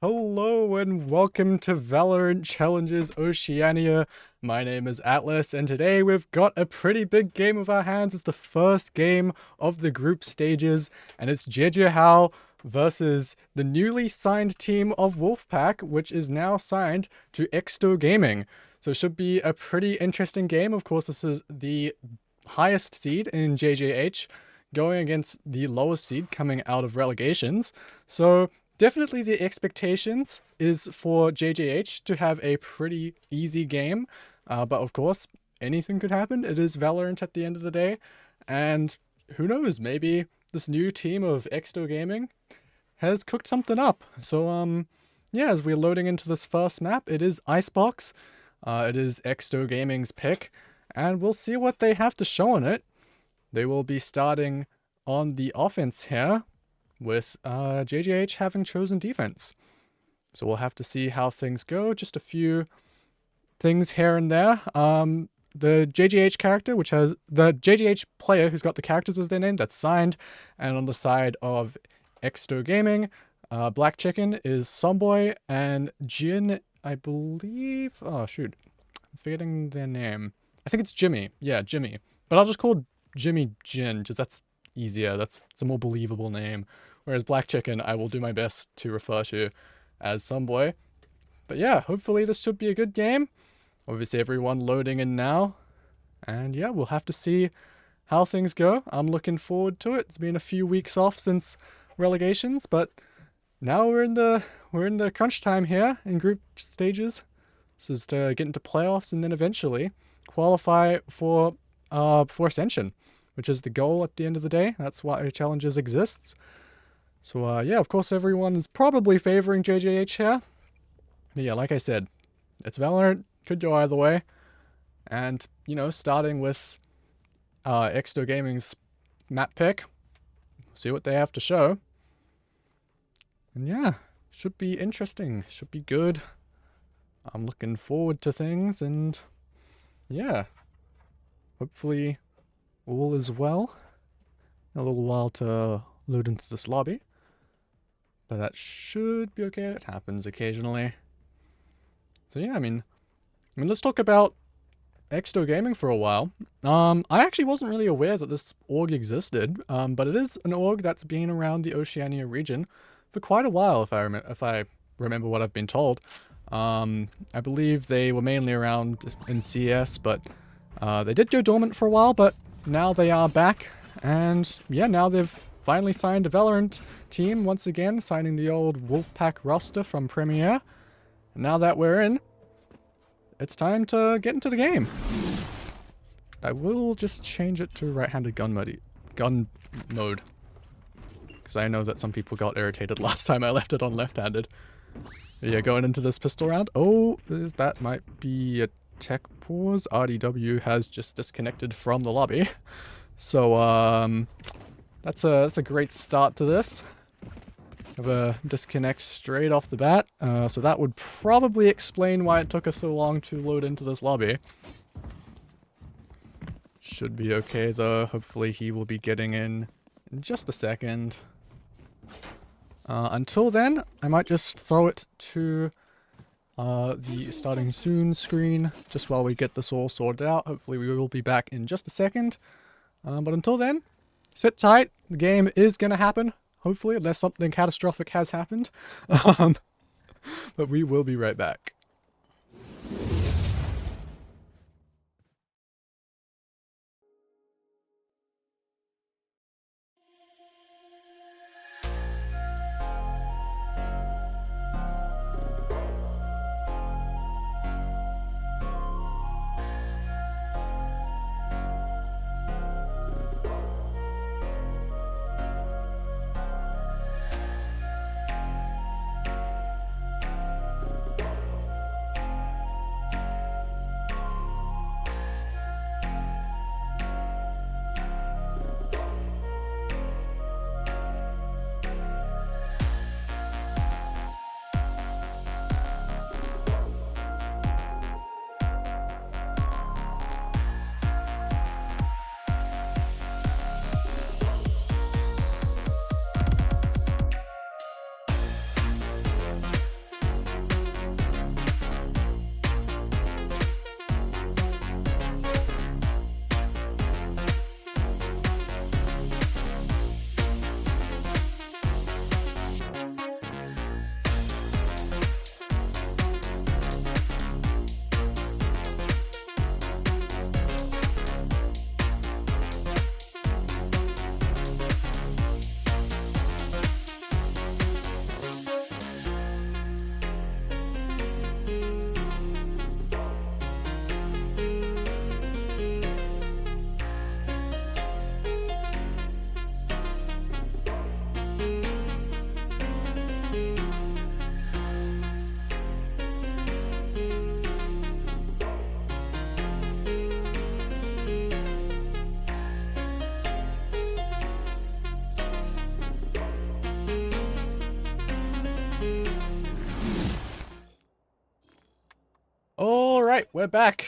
Hello and welcome to Valorant Challenges Oceania. My name is Atlas and today we've got a pretty big game of our hands. It's the first game of the group stages and it's Jeju Hao versus the newly signed team of Wolfpack, which is now signed to Exsto Gaming. So it should be a pretty interesting game. Of course, this is the highest seed in JJH going against the lowest seed coming out of relegations. So definitely the expectations is for JJH to have a pretty easy game, but of course, anything could happen. It is Valorant at the end of the day, and who knows, maybe this new team of Exto Gaming has cooked something up. So, yeah, as we're loading into this first map, it is Icebox. It is Exto Gaming's pick, and we'll see what they have to show on it. They will be starting on the offense here, with JJH having chosen defense. So we'll have to see how things go. Just a few things here and there. The JJH character, which has the JJH player who's got the characters as their name, that's signed. And on the side of Exto Gaming, Black Chicken is Somboy, and Jin, I believe, oh shoot, I'm forgetting their name. I think it's Jimmy. Yeah, Jimmy. But I'll just call Jimmy Jin, because that's easier. It's a more believable name. Whereas Black Chicken, I will do my best to refer to as Someboy. But yeah, hopefully this should be a good game. Obviously everyone loading in now. And yeah, we'll have to see how things go. I'm looking forward to it. It's been a few weeks off since relegations, but now we're in the crunch time here in group stages. This is to get into playoffs and then eventually qualify for Ascension, which is the goal at the end of the day. That's why challenges exists. So, yeah, of course, everyone is probably favoring JJH here. But yeah, like I said, it's Valorant. Could go either way. And, you know, starting with Exto Gaming's map pick. See what they have to show. And yeah, should be interesting. Should be good. I'm looking forward to things. And yeah, hopefully all is well. A little while to load into this lobby. But that should be okay. It happens occasionally. So yeah, I mean, let's talk about Exto Gaming for a while. I actually wasn't really aware that this org existed, but it is an org that's been around the Oceania region for quite a while, if I remember what I've been told. I believe they were mainly around in CS, but they did go dormant for a while, but now they are back. And yeah, now they've finally signed a Valorant team once again, signing the old Wolfpack roster from Premiere. And now that we're in, it's time to get into the game. I will just change it to right-handed gun mode. Because I know that some people got irritated last time I left it on left-handed. Yeah, going into this pistol round. Oh, that might be a tech pause. RDW has just disconnected from the lobby. So, that's a great start to this. Have a disconnect straight off the bat. So that would probably explain why it took us so long to load into this lobby. Should be okay though. Hopefully he will be getting in just a second. Until then, I might just throw it to the starting soon screen just while we get this all sorted out. Hopefully we will be back in just a second. But until then, sit tight. The game is going to happen, hopefully, unless something catastrophic has happened. But we will be right back. Alright, we're back.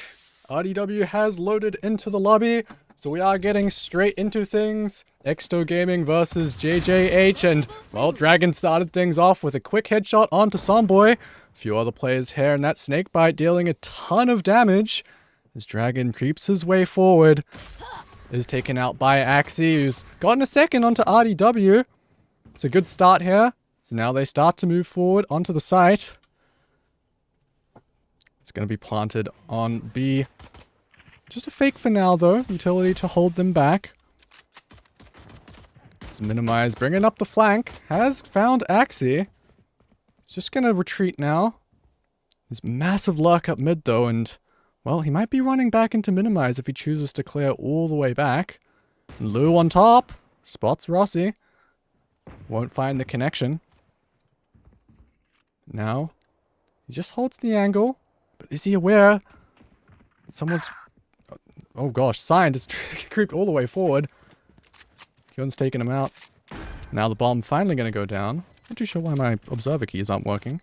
RDW has loaded into the lobby, so we are getting straight into things. Exsto Gaming versus JJH, and, well, Dragon started things off with a quick headshot onto Somboy. A few other players here in that snakebite dealing a ton of damage. As Dragon creeps his way forward, is taken out by Axie, who's gotten a second onto RDW. It's a good start here. So now they start to move forward onto the site. It's going to be planted on B. Just a fake for now, though. Utility to hold them back. Let's minimize. Bringing up the flank. Has found Axie. He's just going to retreat now. There's massive lurk up mid, though, and, well, he might be running back into minimize if he chooses to clear all the way back. Lou on top. Spots Rossi. Won't find the connection. Now, he just holds the angle. But is he aware that someone's... Oh gosh, Sign just creeped all the way forward. Kyun's taking him out. Now the bomb finally going to go down. Not too sure why my observer keys aren't working.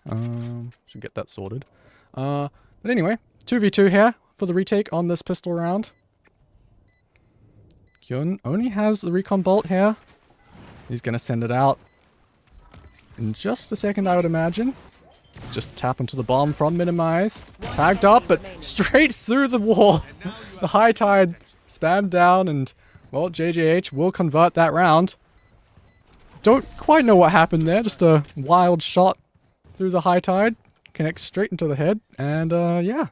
Should get that sorted. But anyway, 2v2 here for the retake on this pistol round. Kyun only has the recon bolt here. He's going to send it out in just a second, I would imagine. It's just a tap into the bomb from minimize. Tagged up, but straight through the wall. The high tide spammed down, and, well, JJH will convert that round. Don't quite know what happened there. Just a wild shot through the high tide. Connects straight into the head. And, yeah.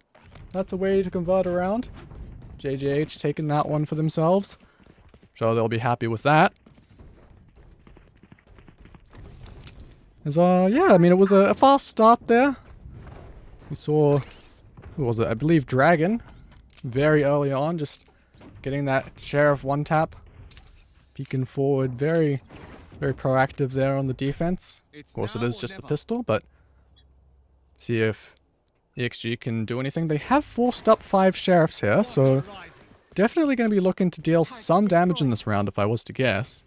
That's a way to convert a round. JJH taking that one for themselves. So they'll be happy with that. As, yeah, I mean, it was a fast start there. We saw, who was it? I believe Dragon, very early on, just getting that Sheriff one tap, peeking forward, very, very proactive there on the defense. Of course, it is just the pistol, but see if EXG can do anything. They have forced up 5 Sheriffs here, so definitely going to be looking to deal some damage in this round, if I was to guess.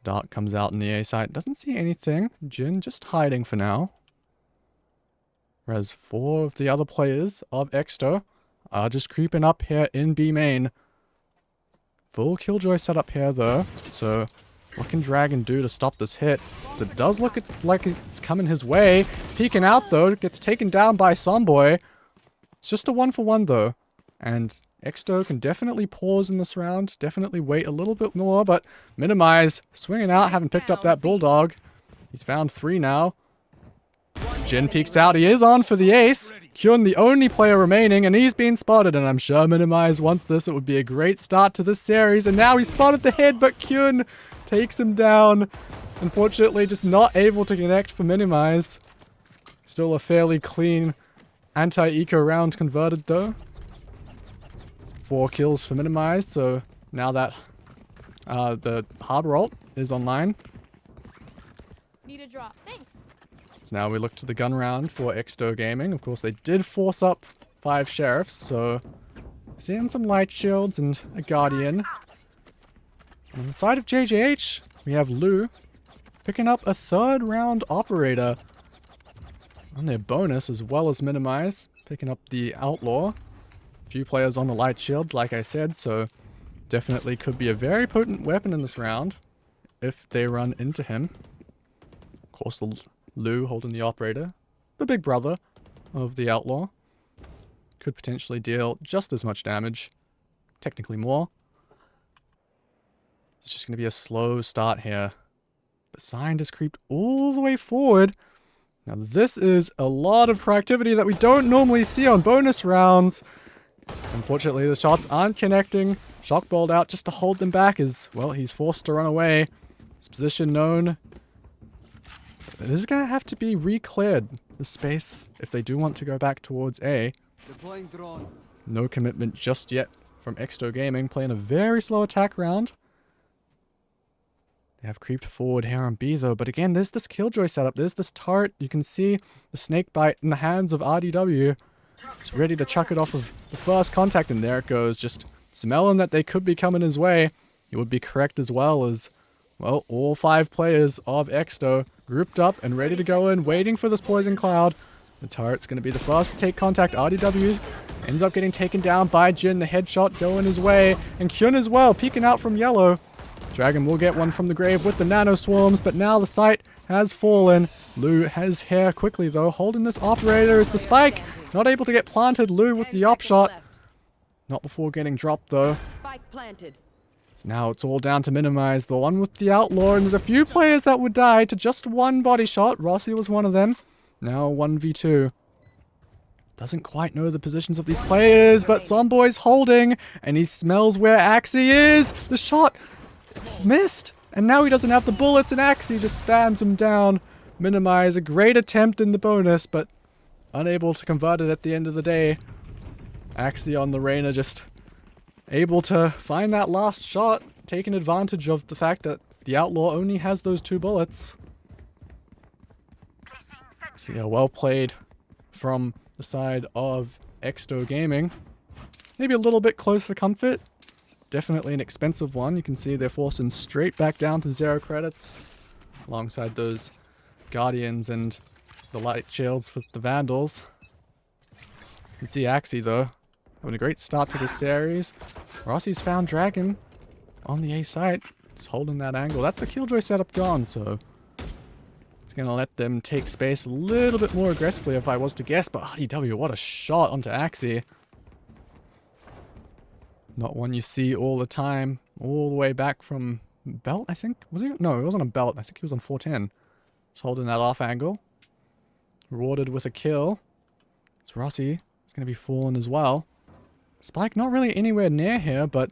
Dart comes out in the A site. Doesn't see anything. Jin just hiding for now. Whereas 4 of the other players of Exsto are just creeping up here in B main. Full Killjoy setup here though. So what can Dragon do to stop this hit? So it does look like it's coming his way. Peeking out though. Gets taken down by Somboy. It's just a 1-for-1 though. And Exsto can definitely pause in this round, definitely wait a little bit more, but minimize, swinging out, having picked up that Bulldog. He's found 3 now. As Jin peeks out, he is on for the ace. Kyun, the only player remaining, and he's been spotted, and I'm sure minimize wants this. It would be a great start to this series, and now he's spotted the head, but Kyun takes him down. Unfortunately, just not able to connect for minimize. Still a fairly clean anti-eco round converted, though. 4 kills for minimize, so now that the hard roll is online. Need a drop. Thanks. So now we look to the gun round for Exsto Gaming. Of course, they did force up 5 Sheriffs, so seeing some light shields and a Guardian. On the side of JJH, we have Lou picking up a 3rd round Operator on their bonus as well as minimize, picking up the Outlaw. Few players on the light shield, like I said, so definitely could be a very potent weapon in this round if they run into him. Of course, the Lou holding the Operator, the big brother of the Outlaw, could potentially deal just as much damage, technically more. It's just going to be a slow start here. But Sign has creeped all the way forward. Now this is a lot of proactivity that we don't normally see on bonus rounds. Unfortunately, the shots aren't connecting. Shock balled out just to hold them back as, well, he's forced to run away. His position known. It is going to have to be re-cleared, the space, if they do want to go back towards A. No commitment just yet from Exsto Gaming, playing a very slow attack round. They have creeped forward here on B though, but again, there's this Killjoy setup. There's this turret. You can see the snake bite in the hands of RDW. It's ready to chuck it off of the first contact, and there it goes. Just smelling that they could be coming his way. He would be correct as well as, well, all 5 players of Exsto grouped up and ready to go in, waiting for this poison cloud. The turret's going to be the first to take contact. RDW ends up getting taken down by Jin. The headshot going his way. And Kyun as well, peeking out from yellow. Dragon will get one from the grave with the nano swarms, but now the site has fallen. Lu has hair quickly though, holding this operator as the spike. Not able to get planted. Lu with the op shot. Not before getting dropped though. Spike planted. So now it's all down to minimize. The one with the outlaw, and there's a few players that would die to just one body shot. Rossi was one of them. Now 1v2. Doesn't quite know the positions of these players, but Somboy's holding, and he smells where Axie is. The shot, it's missed, and now he doesn't have the bullets, and Axie just spams him down. Minimize, a great attempt in the bonus, but unable to convert it at the end of the day. Axie on the Reyna just able to find that last shot, taking advantage of the fact that the outlaw only has those 2 bullets. So yeah, well played from the side of Exsto Gaming. Maybe a little bit close for comfort. Definitely an expensive one. You can see they're forcing straight back down to 0 credits. Alongside those Guardians and the light shields with the Vandals. You can see Axie though, having a great start to this series. Rossi's found Dragon on the A site. Just holding that angle. That's the Killjoy setup gone, so it's going to let them take space a little bit more aggressively if I was to guess, but RDW, what a shot onto Axie. Not one you see all the time, all the way back from Belt, I think? Was he? No, he wasn't on Belt. I think he was on 410. Just holding that off angle. Rewarded with a kill. It's Rossi. It's going to be falling as well. Spike not really anywhere near here, but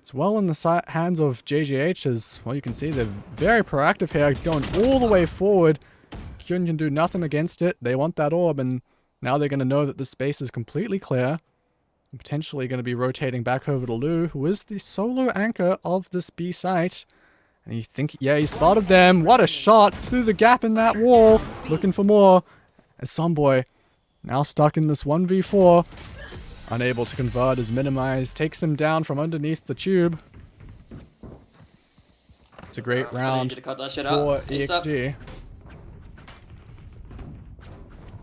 it's well in the hands of JJH as, well, you can see they're very proactive here, going all the way forward. Kyun can do nothing against it. They want that orb, and now they're going to know that the space is completely clear. And potentially going to be rotating back over to Lu, who is the solo anchor of this B site. And you think, yeah, he spotted them. What a shot through the gap in that wall. Looking for more. As Somboy, now stuck in this 1v4. Unable to convert as minimized. Takes him down from underneath the tube. It's a great round for EXG.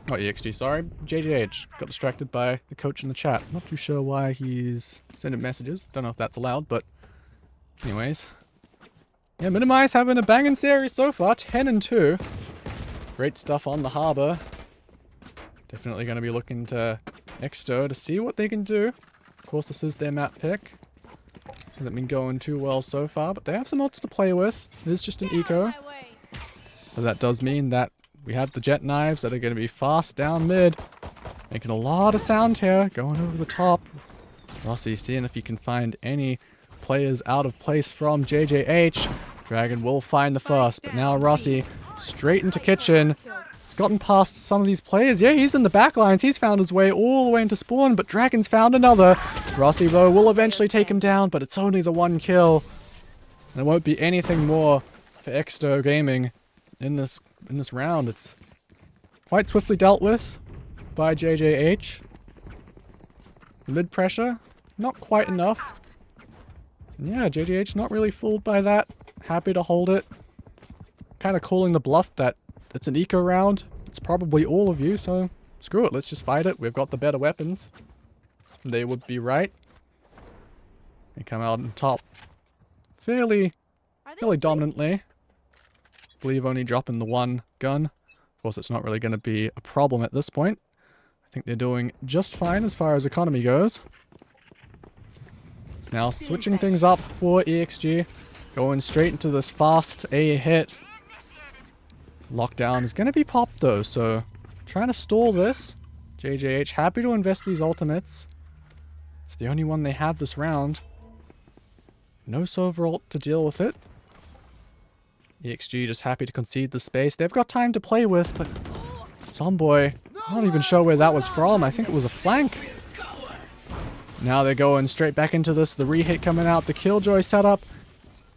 Not EXG, sorry. JJH. Got distracted by the coach in the chat. Not too sure why he's sending messages. Don't know if that's allowed, but anyways. Yeah, Minimize having a banging series so far. 10-2. Great stuff on the harbor. Definitely going to be looking to Exsto to see what they can do. Of course, this is their map pick. Hasn't been going too well so far, but they have some mods to play with. It is just an eco. But that does mean that we have the jet knives that are going to be fast down mid. Making a lot of sound here. Going over the top. Rossi seeing if he can find any players out of place from JJH. Dragon will find the first, but now Rossi straight into kitchen. He's gotten past some of these players. Yeah, he's in the back lines. He's found his way all the way into spawn, but Dragon's found another. Rossi, though, will eventually take him down, but it's only the 1 kill. And it won't be anything more for Exsto Gaming in this round. It's quite swiftly dealt with by JJH. Mid pressure, not quite enough. Yeah, JJH not really fooled by that. Happy to hold it. Kind of calling the bluff that it's an eco round. It's probably all of you, so screw it. Let's just fight it. We've got the better weapons. They would be right. They come out on top fairly dominantly. I believe only dropping the 1 gun. Of course, it's not really going to be a problem at this point. I think they're doing just fine as far as economy goes. Now switching things up for EXG. Going straight into this fast A hit. Lockdown is going to be popped though, so trying to stall this. JJH happy to invest these ultimates. It's the only one they have this round. No Sova ult to deal with it. EXG just happy to concede the space. They've got time to play with, but Somboy, not even sure where that was from. I think it was a flank. Now they're going straight back into this. The re-hit coming out. The Killjoy setup.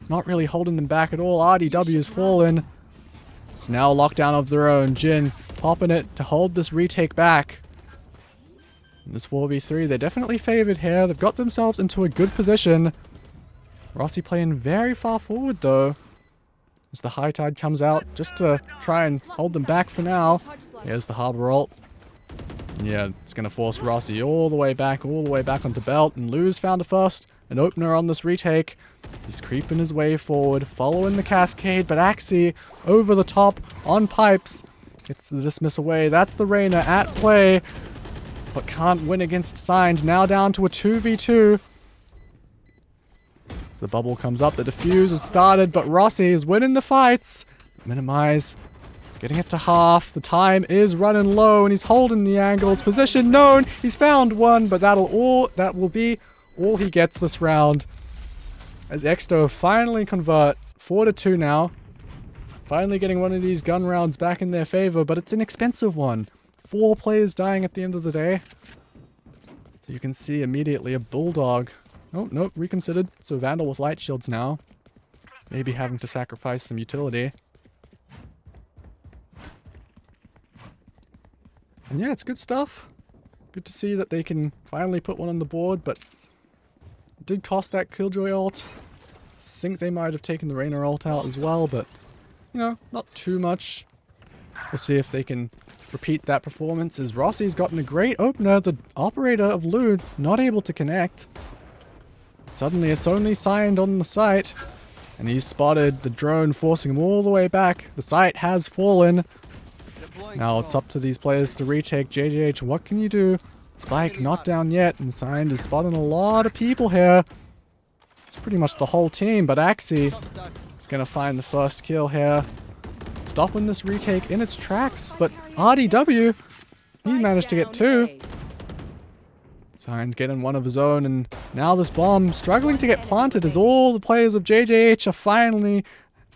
Not really holding them back at all. RDW's fallen. It's now a lockdown of their own. Jin popping it to hold this retake back. In this 4v3, they're definitely favored here. They've got themselves into a good position. Rossi playing very far forward though. As the high tide comes out just to try and hold them back for now. Here's the harbor ult. Yeah, it's going to force Rossi all the way back onto Belt. And Lou's found a first, an opener on this retake. He's creeping his way forward, following the cascade, but Axie over the top on pipes. Gets the dismiss away. That's the Reyna at play, but can't win against Signed. Now down to a 2v2. As the bubble comes up, the defuse has started, but Rossi is winning the fights. Minimize. Getting it to half. The time is running low, and he's holding the angles. Position known. He's found one, but that will be all he gets this round. As Exsto finally convert 4-2 now. Finally getting one of these gun rounds back in their favor, but it's an expensive one. 4 players dying at the end of the day. So you can see immediately a Bulldog. Oh, nope, reconsidered. So Vandal with light shields now. Maybe having to sacrifice some utility. And yeah, it's good stuff. Good to see that they can finally put one on the board, but it did cost that Killjoy ult. Think they might have taken the Reyna ult out as well, but you know, not too much. We'll see if they can repeat that performance, as Rossi's gotten a great opener. The operator of Lou not able to connect. Suddenly it's only Signed on the site, and he's spotted the drone forcing him all the way back. The site has fallen. Now it's up to these players to retake. JJH, what can you do? Spike not down yet, and Signed is spotting a lot of people here. It's pretty much the whole team, but Axie is going to find the first kill here. Stopping this retake in its tracks, but RDW, he's managed to get 2. Signed getting one of his own, and now this bomb struggling to get planted as all the players of JJH are finally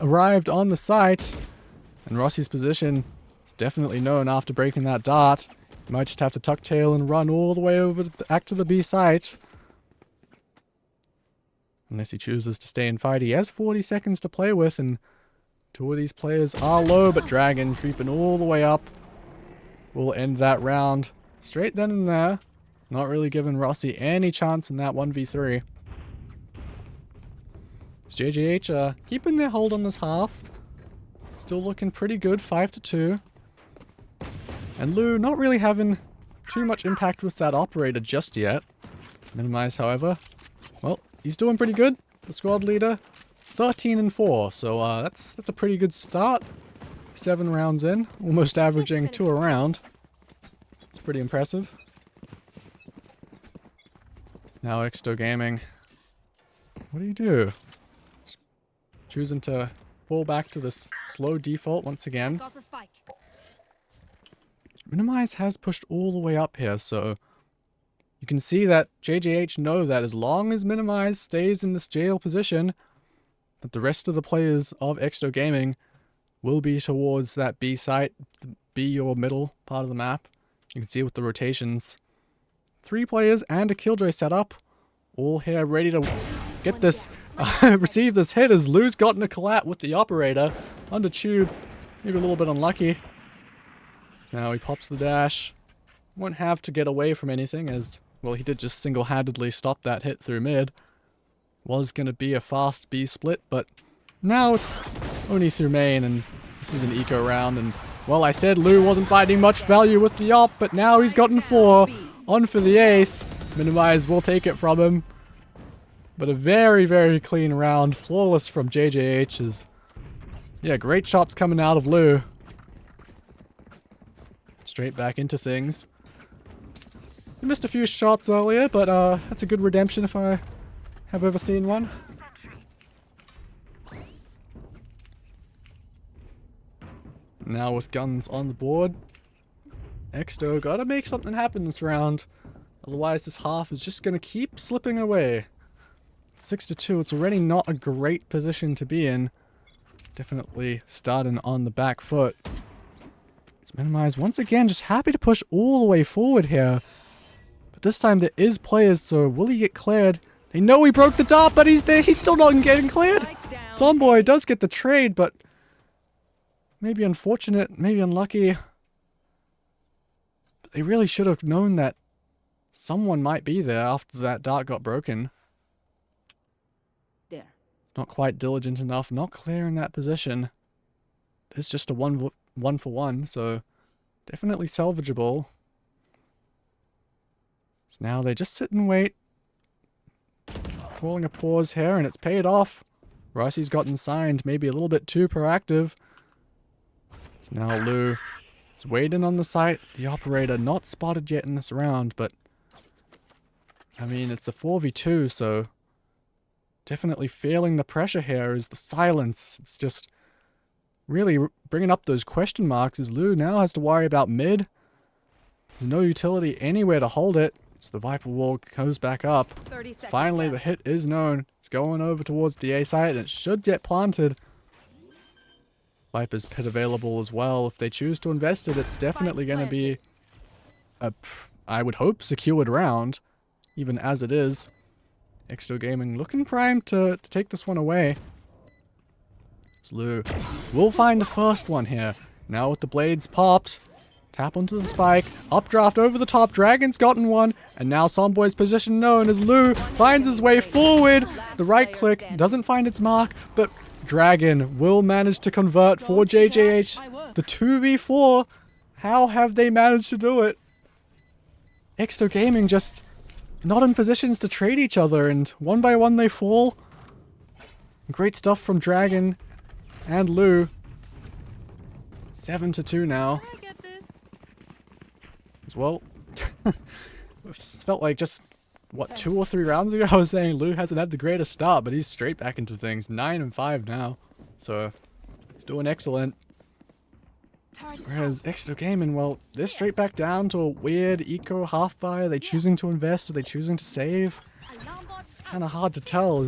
arrived on the site. And Rossi's position is definitely known after breaking that dart. He might just have to tuck tail and run all the way over back to the B site. Unless he chooses to stay and fight. He has 40 seconds to play with, and 2 of these players are low, but Dragon creeping all the way up will end that round straight then and there. Not really giving Rossi any chance in that 1v3. JJH keeping their hold on this half. Still looking pretty good, 5-2. And Lou not really having too much impact with that operator just yet. Minimize, however. Well, he's doing pretty good. The squad leader, 13-4. So that's a pretty good start. 7 rounds in, almost averaging 2 a round. It's pretty impressive. Now Exsto Gaming. What do you do? Choosing to fall back to this slow default once again. Got the spike. Minimize has pushed all the way up here, so you can see that JJH know that as long as Minimize stays in this jail position, that the rest of the players of Exsto Gaming will be towards that B site, B your middle part of the map. You can see with the rotations. 3 players and a Killjoy setup, all here ready to get this, receive this hit, as Lou's gotten a collat with the operator under tube. Maybe a little bit unlucky. Now he pops the dash. Won't have to get away from anything, as, well, he did just single-handedly stop that hit through mid. Was going to be a fast B split, but now it's only through main, and this is an eco round, and, well, I said Lou wasn't finding much value with the op, but now he's gotten 4. On for the ace. Minimize will take it from him. But a very, very clean round. Flawless from JJH's. Yeah, great shots coming out of Lou. Straight back into things. He missed a few shots earlier, but that's a good redemption if I have ever seen one. Now with guns on the board, Exsto gotta make something happen this round. Otherwise this half is just gonna keep slipping away. 6-2, it's already not a great position to be in. Definitely starting on the back foot. Let's minimize once again, just happy to push all the way forward here. But this time there is players, so will he get cleared? They know he broke the dart, but he's there. He's still not getting cleared. Zomboy does get the trade, but maybe unfortunate, maybe unlucky. But they really should have known that someone might be there after that dart got broken. There. Not quite diligent enough, not clearing that position. It's just a one for one, so definitely salvageable. So now they just sit and wait. Calling a pause here, and it's paid off. Rossi's gotten signed, maybe a little bit too proactive. So now Lou is waiting on the site. The operator not spotted yet in this round, but I mean, it's a 4v2, so definitely feeling the pressure here is the silence. It's just really bringing up those question marks as Lou now has to worry about mid. There's no utility anywhere to hold it. So the Viper wall goes back up. Finally, the hit is known. It's going over towards the A site, and it should get planted. Viper's pit available as well. If they choose to invest it, it's definitely going to be a, I would hope, secured round, even as it is. Exsto Gaming looking primed to take this one away. Lou will find the first one here. Now with the blades popped. Tap onto the spike. Updraft over the top. Dragon's gotten one. And now Somboy's position known as Lou finds his way forward. The right click doesn't find its mark, but Dragon will manage to convert for JJH. The 2v4. How have they managed to do it? Exto Gaming just not in positions to trade each other, and one by one they fall. Great stuff from Dragon and Lou. 7-2 now. As well. It felt like just, what, 2 or 3 rounds ago I was saying Lou hasn't had the greatest start, but he's straight back into things. 9-5 now. So, he's doing excellent. Whereas Exto Gaming, well, they're straight back down to a weird eco half buy. Are they choosing to invest? Are they choosing to save? It's kind of hard to tell.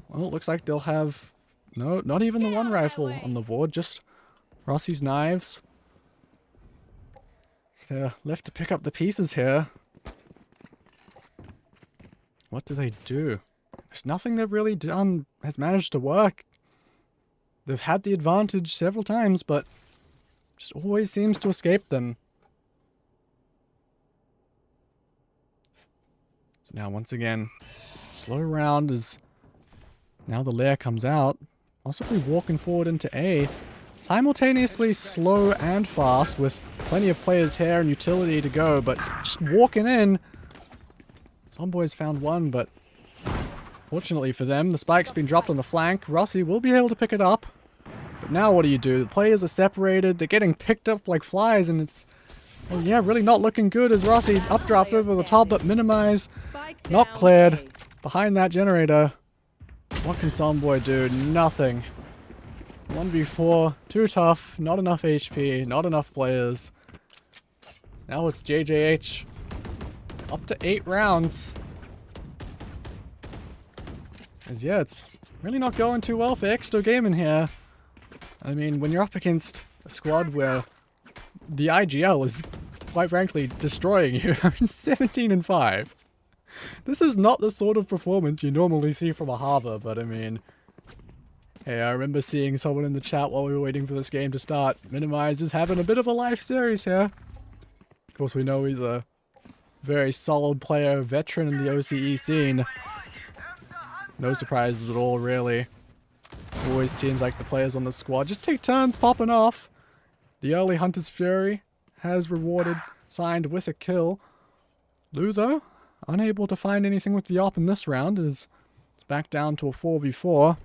Well, it looks like they'll have, no, not even the one rifle on the board, just Rossi's knives. They're left to pick up the pieces here. What do they do? There's nothing they've really done has managed to work. They've had the advantage several times, but just always seems to escape them. So now once again, slow round as now the lair comes out, possibly walking forward into A. Simultaneously slow and fast with plenty of players here and utility to go, but just walking in. Zomboys found one, but fortunately for them, the spike's been dropped on the flank. Rossi will be able to pick it up. But now what do? The players are separated, they're getting picked up like flies, and it's, well, yeah, really not looking good as Rossi updraft over the top, but minimize. Not cleared. Behind that generator. What can Zomboy do? Nothing. 1v4, too tough, not enough HP, not enough players. Now it's JJH. Up to 8 rounds. As yeah, it's really not going too well for Exto Gaming here. I mean, when you're up against a squad where the IGL is, quite frankly, destroying you. I mean, 17-5. This is not the sort of performance you normally see from a Harbor, but I mean, hey, I remember seeing someone in the chat while we were waiting for this game to start. Minimize is having a bit of a life series here. Of course, we know he's a very solid player, veteran in the OCE scene. No surprises at all, really. Always seems like the players on the squad just take turns popping off. The early Hunter's Fury has rewarded, signed with a kill. Lou, though, unable to find anything with the op in this round, as it's back down to a 4v4.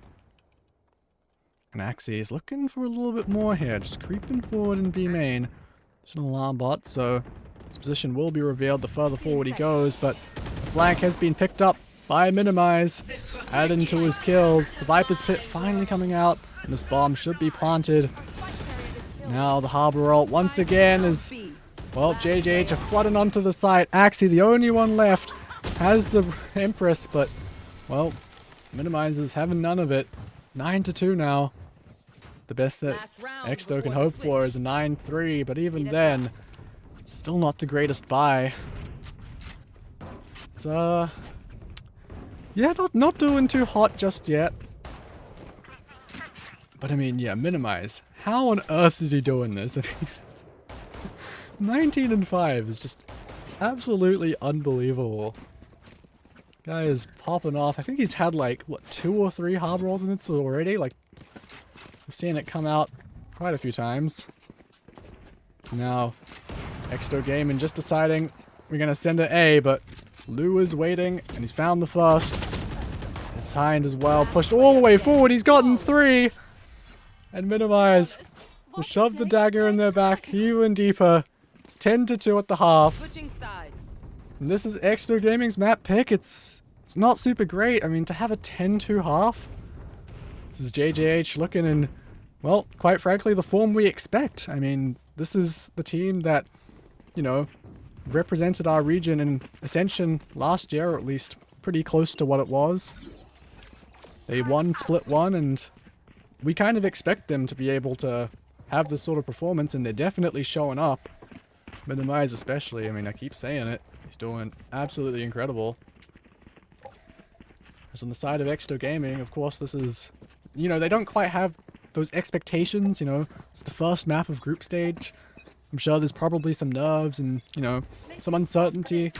And Axie is looking for a little bit more here, just creeping forward in B main. It's an alarm bot, so his position will be revealed the further forward he goes, but the flank has been picked up by Minimize, added into his kills. The Viper's Pit finally coming out, and this bomb should be planted. Now the Harbor ult once again is, well, JJH are flooding onto the site. Axie, the only one left, has the Empress, but, well, Minimize is having none of it. 9-2 now. The best that Exto can hope for is a 9-3, but even then, still not the greatest buy. It's, yeah, not doing too hot just yet. But I mean, yeah, Minimize. How on earth is he doing this? I mean, 19-5 is just absolutely unbelievable. Guy is popping off. I think he's had like, what, 2 or 3 Harbor ultimates already? Like, we've seen it come out quite a few times. Now, Exto Gaming just deciding, we're going to send it A, but Lou is waiting, and he's found the first. His hind as well, pushed all the way forward. He's gotten 3. And Minimize will shove the dagger in their back even deeper. It's 10-2 at the half. And this is Exto Gaming's map pick. It's not super great. I mean, to have a 10-2 half. This is JJH looking in, well, quite frankly, the form we expect. I mean, this is the team that, you know, represented our region in Ascension last year, or at least pretty close to what it was. They won Split 1, and we kind of expect them to be able to have this sort of performance, and they're definitely showing up. Minimize especially, I mean, I keep saying it. He's doing absolutely incredible. As on the side of Exto Gaming, of course, this is, you know, they don't quite have those expectations, you know. It's the first map of group stage. I'm sure there's probably some nerves and, you know, some uncertainty,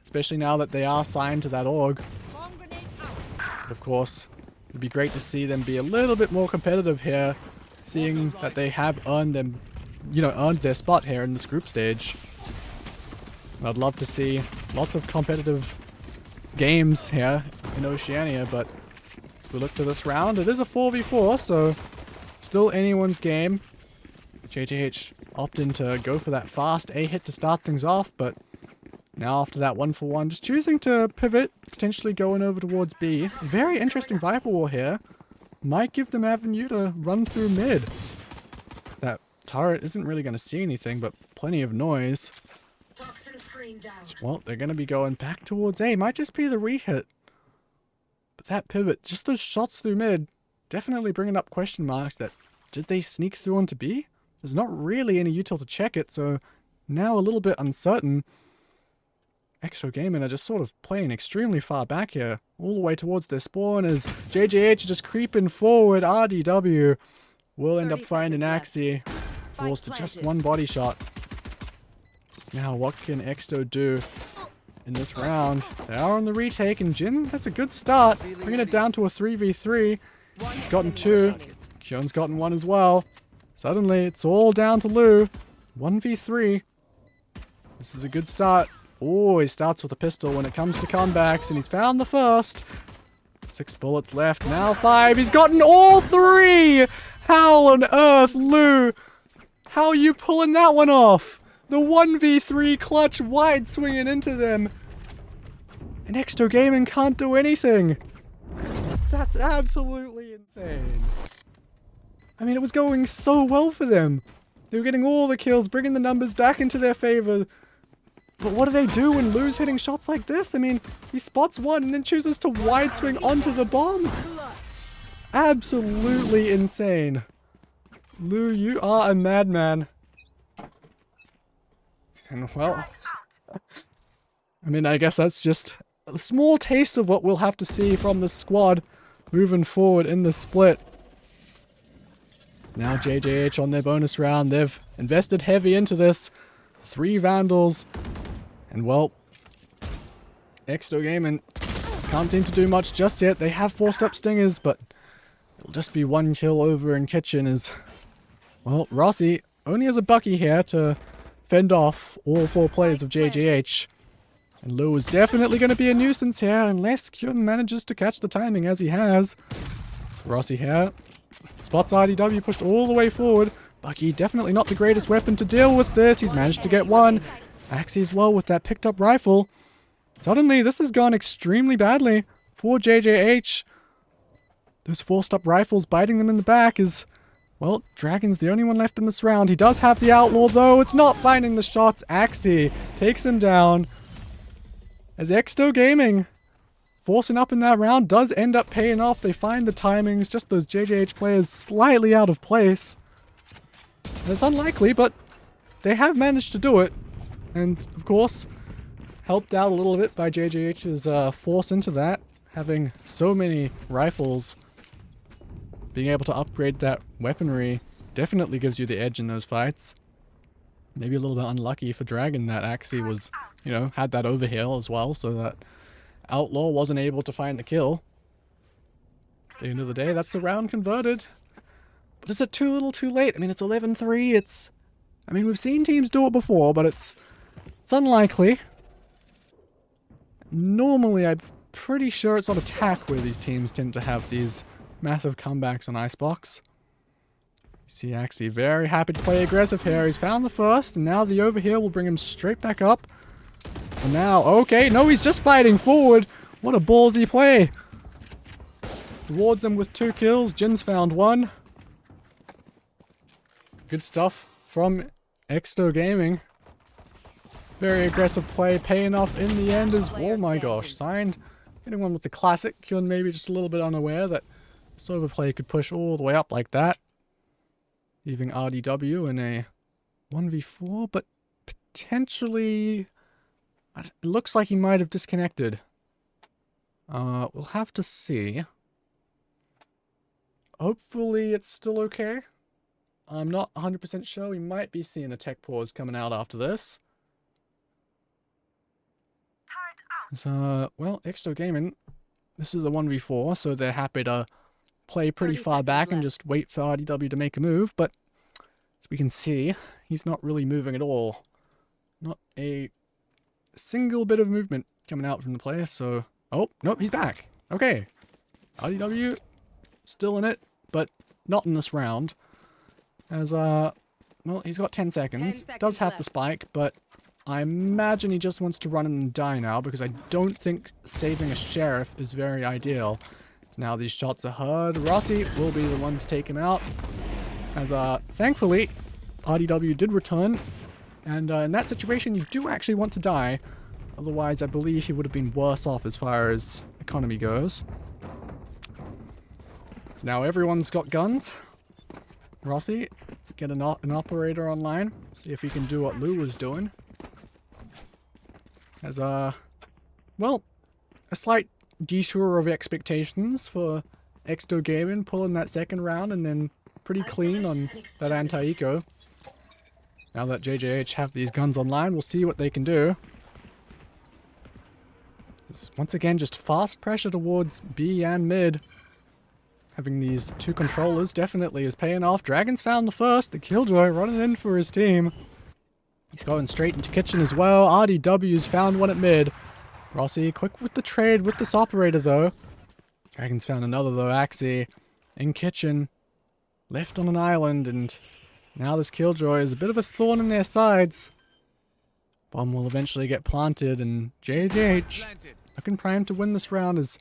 especially now that they are signed to that org. But of course, it'd be great to see them be a little bit more competitive here, seeing that they have earned them, you know, earned their spot here in this group stage. And I'd love to see lots of competitive games here in Oceania, but if we look to this round, it is a 4v4, so still anyone's game. JJH opting to go for that fast A hit to start things off, but now after that 1-for-1, just choosing to pivot, potentially going over towards B. Very interesting Viper War here. Might give them avenue to run through mid. That turret isn't really going to see anything, but plenty of noise. So, well, they're going to be going back towards A. Might just be the re-hit. But that pivot, just those shots through mid, definitely bringing up question marks that did they sneak through onto B? There's not really any util to check it, so now a little bit uncertain. Exto Gaming are just sort of playing extremely far back here, all the way towards their spawn as JJH just creeping forward. RDW will end up finding Axie, forced to just one body shot. Now what can Exto do in this round? They are on the retake, and Jin, that's a good start, bringing it down to a 3v3. He's gotten 2, Kyon's gotten 1 as well. Suddenly, it's all down to Lou. 1v3. This is a good start. Oh, he starts with a pistol when it comes to comebacks, and he's found the first. 6 bullets left, now 5. He's gotten all 3! How on earth, Lou? How are you pulling that one off? The 1v3 clutch wide swinging into them. And Exto Gaming can't do anything. That's absolutely insane. I mean, it was going so well for them. They were getting all the kills, bringing the numbers back into their favor. But what do they do when Lou's hitting shots like this? I mean, he spots one and then chooses to wide swing onto the bomb. Absolutely insane. Lou, you are a madman. And well, I mean, I guess that's just a small taste of what we'll have to see from the squad moving forward in the split. Now JJH on their bonus round, they've invested heavy into this. 3 Vandals. And well, Exto Gaming can't seem to do much just yet. They have forced up stingers, but it'll just be 1 kill over in kitchen as, well, Rossi only has a Bucky here to fend off all 4 players of JJH. And Lou is definitely going to be a nuisance here unless Kyun manages to catch the timing as he has. Rossi here. Spots RDW pushed all the way forward. Bucky definitely not the greatest weapon to deal with this. He's managed to get 1. Axie as well with that picked up rifle. Suddenly this has gone extremely badly for JJH. Those forced up rifles biting them in the back is, well, Dragon's the only one left in this round. He does have the Outlaw though. It's not finding the shots. Axie takes him down. As Exto Gaming forcing up in that round does end up paying off. They find the timings, just those JJH players slightly out of place. And it's unlikely, but they have managed to do it. And, of course, helped out a little bit by JJH's force into that. Having so many rifles, being able to upgrade that weaponry definitely gives you the edge in those fights. Maybe a little bit unlucky for Dragon that Axie was, you know, had that overheal as well, so that Outlaw wasn't able to find the kill. At the end of the day, that's a round converted. But is it too little too late? I mean, it's 11-3, I mean, we've seen teams do it before, but it's unlikely. normally I'm pretty sure it's on attack where these teams tend to have these massive comebacks on Icebox. You see Axie very happy to play aggressive here. He's found the first, and now the overheal will bring him straight back up. And now, okay, no, he's just fighting forward. What a ballsy play. Rewards him with 2 kills. Jin's found 1. Good stuff from Exsto Gaming. Very aggressive play, paying off in the end as, oh my gosh, Signed getting one with the classic. Kyun maybe just a little bit unaware that this overplay could push all the way up like that. Leaving RDW in a 1v4, but potentially it looks like he might have disconnected. We'll have to see. Hopefully it's still okay. I'm not 100% sure. We might be seeing a tech pause coming out after this. So, well, Exto Gaming, this is a 1v4, so they're happy to play pretty far back and just wait for RDW to make a move, but as we can see, he's not really moving at all. Not a single bit of movement coming out from the player, so... Oh, nope, he's back. Okay. RDW, still in it, but not in this round. As, well, he's got 10 seconds. Does have the spike, but I imagine he just wants to run and die now, because I don't think saving a sheriff is very ideal. So now these shots are heard. Rossi will be the one to take him out. As, thankfully, RDW did return. And in that situation, you do actually want to die. Otherwise, I believe he would have been worse off as far as economy goes. So now everyone's got guns. Rossi, get an operator online. See if he can do what Lou was doing. As, well, a slight detour of expectations for Exto Gaming, pulling that second round and then pretty clean on that anti-eco. Now that JJH have these guns online, we'll see what they can do. Once again, just fast pressure towards B and mid. Having these 2 controllers definitely is paying off. Dragon's found the first, the Killjoy running in for his team. He's going straight into kitchen as well. RDW's found one at mid. Rossi, quick with the trade with this operator though. Dragon's found another though. Axie in kitchen. Left on an island, and now this Killjoy is a bit of a thorn in their sides. Bomb will eventually get planted, and JJH looking primed to win this round is...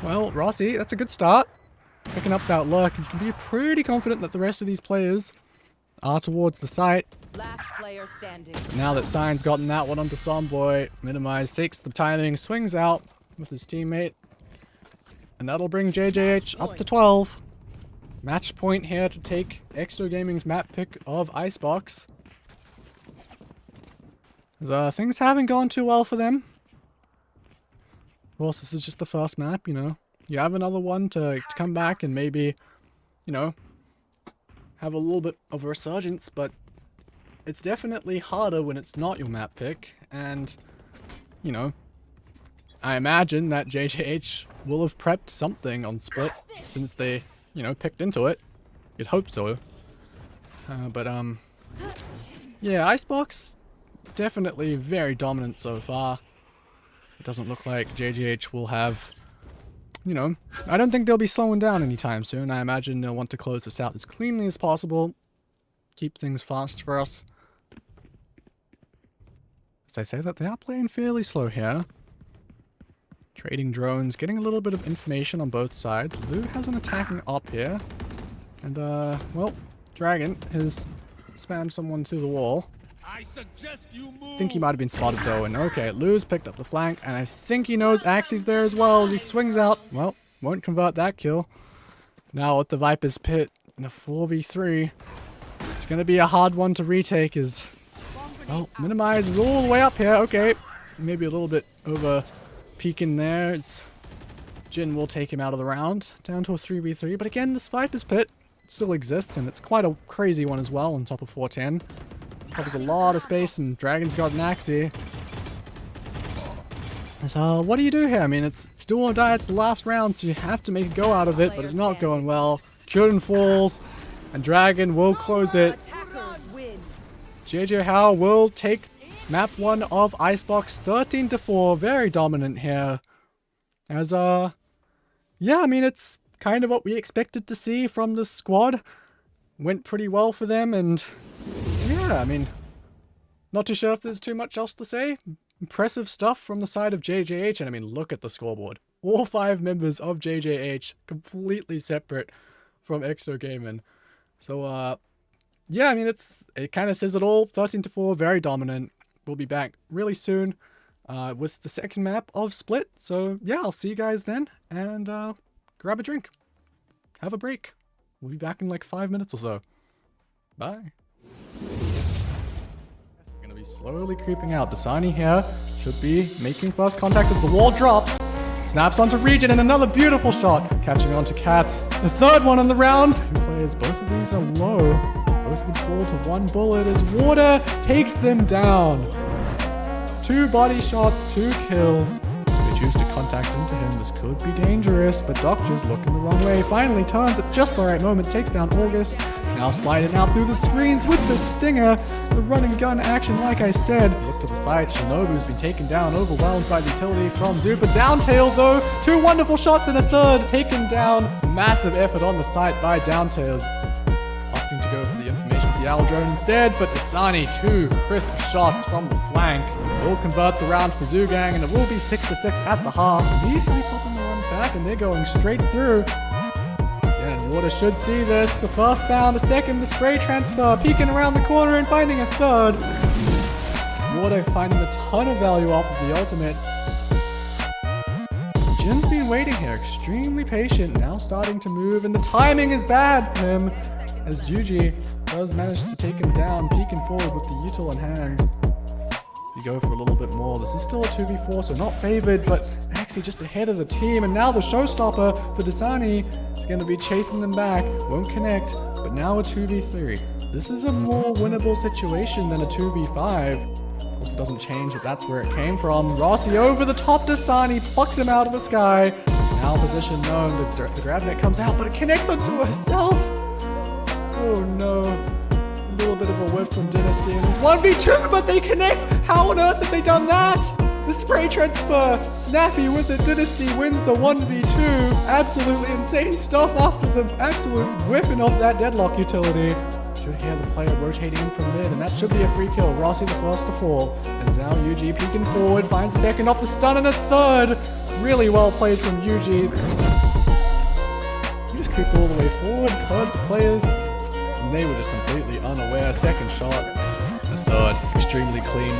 Well, Rossi, that's a good start. Picking up that luck. You can be pretty confident that the rest of these players are towards the site. Last player standing. Now that Sign's gotten that one onto Somboy, Minimize takes the timing, swings out with his teammate. And that'll bring JJH up to 12. Match point here to take Exto Gaming's map pick of Icebox. As, things haven't gone too well for them. Of course, this is just the first map, you know. You have another one to come back and maybe, you know, have a little bit of a resurgence, but it's definitely harder when it's not your map pick, and, you know, I imagine that JJH will have prepped something on Split since they, you know, picked into it. You'd hope so. Yeah, Icebox, definitely very dominant so far. It doesn't look like JJH will have, you know, I don't think they'll be slowing down anytime soon. I imagine they'll want to close this out as cleanly as possible. Keep things fast for us. As I say that, they are playing fairly slow here. Trading drones, getting a little bit of information on both sides. Lou has an attacking op here. And, well, Dragon has spammed someone through the wall. I suggest you move. I think he might have been spotted though, and okay, Lou's picked up the flank, and I think he knows Axie's there as well as he swings out. Well, won't convert that kill. Now with the Viper's Pit in a 4v3, it's going to be a hard one to retake as, well, Minimize is all the way up here. Okay, maybe a little bit over peeking there. It's Jin will take him out of the round, down to a 3v3, but again, this Viper's Pit still exists, and it's quite a crazy one as well on top of 410. Covers a lot of space, and Dragon's got an Axie. So, what do you do here? I mean, it's do or die, it's the last round, so you have to make a go out of it, but it's not going well. Kyun falls, and Dragon will close it. JJ Howe will take Map 1 of Icebox, 13-4, very dominant here. As, yeah, I mean, it's kind of what we expected to see from this squad. Went pretty well for them, and yeah, I mean, not too sure if there's too much else to say. Impressive stuff from the side of JJH, and I mean, look at the scoreboard. All 5 members of JJH, completely separate from Exsto Gaming. So, yeah, I mean, it kind of says it all. 13-4, very dominant. We'll be back really soon with the second map of Split. So, yeah, I'll see you guys then, and grab a drink. Have a break. We'll be back in like 5 minutes or so. Bye. We're going to be slowly creeping out. Dasani here should be making first contact as the wall drops. Snaps onto Regent and another beautiful shot. Catching onto Cats. The third one in the round. 2 players, both of these are low. Both would fall to 1 bullet as Water takes them down. 2 body shots, 2 kills. They choose to contact into him. This could be dangerous, but Doctor's looking the wrong way. Finally turns at just the right moment, takes down August. Now sliding out through the screens with the stinger. The run and gun action, like I said. Look to the side, Shinobu's been taken down, overwhelmed by the utility from Zupa. Downtail though, 2 wonderful shots and a third. Taken down, massive effort on the site by Downtail. Opting to go for the information with the Owl Drone instead, but Dasani, 2 crisp shots from the flank. Will convert the round for Zoogang, and it will be 6-6 at the half. Immediately popping the run back, and they're going straight through. And Water should see this. The first found, a second, the spray transfer, peeking around the corner and finding a third. Water finding a ton of value off of the ultimate. Jin's been waiting here, extremely patient, now starting to move, and the timing is bad for him, as Yuji does manage to take him down, peeking forward with the util in hand. If you go for a little bit more, this is still a 2v4, so not favored, but actually just ahead of the team, and now the showstopper for Dasani is going to be chasing them back, won't connect, but now a 2v3. This is a more winnable situation than a 2v5. Of course, it doesn't change that that's where it came from. Rossi over the top, Dasani plucks him out of the sky. Now position known, the grab net comes out, but it connects onto herself. Oh no. A little bit of a whip from Dynasty, and it's 1v2, but they connect! How on earth have they done that? The spray transfer, Snappy with it, Dynasty wins the 1v2. Absolutely insane stuff after the absolute whipping of that deadlock utility. Should hear the player rotating in from mid, and that should be a free kill. Rossi the first to fall. And now Yuji peeking forward, finds a second off the stun and a third. Really well played from Yuji. He just creeped all the way forward, heard the players, and they were just completely unaware. Second shot, the third, extremely clean.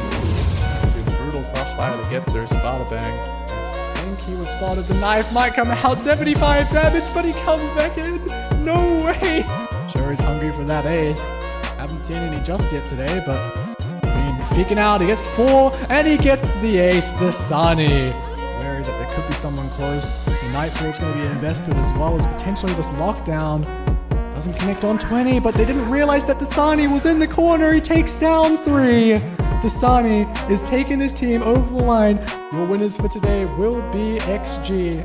Brutal crossfire to get there, Spada bang. I think he was spotted. The knife might come out, 75 damage, but he comes back in. No way! Sure he's hungry for that ace. Haven't seen any just yet today, but I mean, he's peeking out. He gets 4, and he gets the ace. Dasani. Wary that there could be someone close. The Nightfall's going to be invested as well as potentially this lockdown. Doesn't connect on 20, but they didn't realize that Dasani was in the corner. He takes down 3. Dasani is taking his team over the line. Your winners for today will be XG.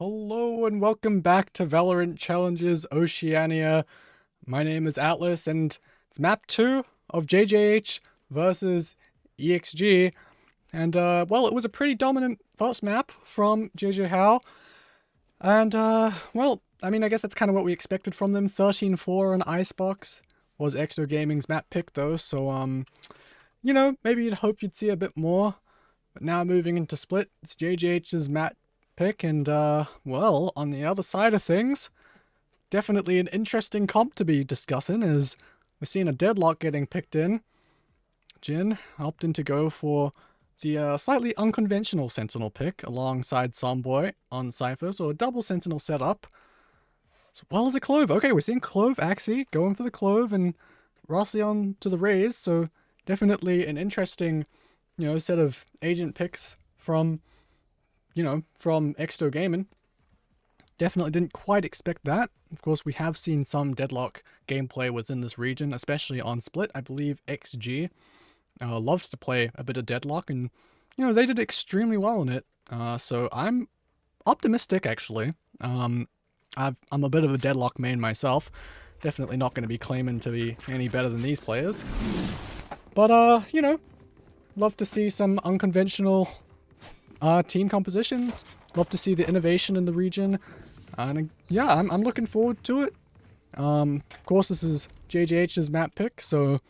Hello and welcome back to Valorant Challenges Oceania. My name is Atlas and it's map 2 of JJH versus EXG. And well, it was a pretty dominant first map from JJ Howe. And well, I mean, I guess that's kind of what we expected from them. 13-4 on Icebox was Exsto Gaming's map pick though, so you know, maybe you'd hope you'd see a bit more. But now moving into Split, it's JJH's map pick, and well, on the other side of things, definitely an interesting comp to be discussing, as we're seeing a deadlock getting picked in. Jin opting to go for the slightly unconventional Sentinel pick alongside Somboy on Cypher, so a double Sentinel setup, as well as a Clove. Okay, we're seeing Clove Axie going for the Clove and Rossi on to the Raze, so definitely an interesting, you know, set of agent picks from, you know, from Exsto Gaming. Definitely didn't quite expect that. Of course, we have seen some deadlock gameplay within this region, especially on Split. I believe XG loved to play a bit of deadlock, and, you know, they did extremely well in it. So I'm optimistic, actually. I'm a bit of a deadlock main myself. Definitely not going to be claiming to be any better than these players. But, you know, love to see some unconventional team compositions. Love to see the innovation in the region. And yeah, I'm looking forward to it. Of course, this is JJH's map pick, so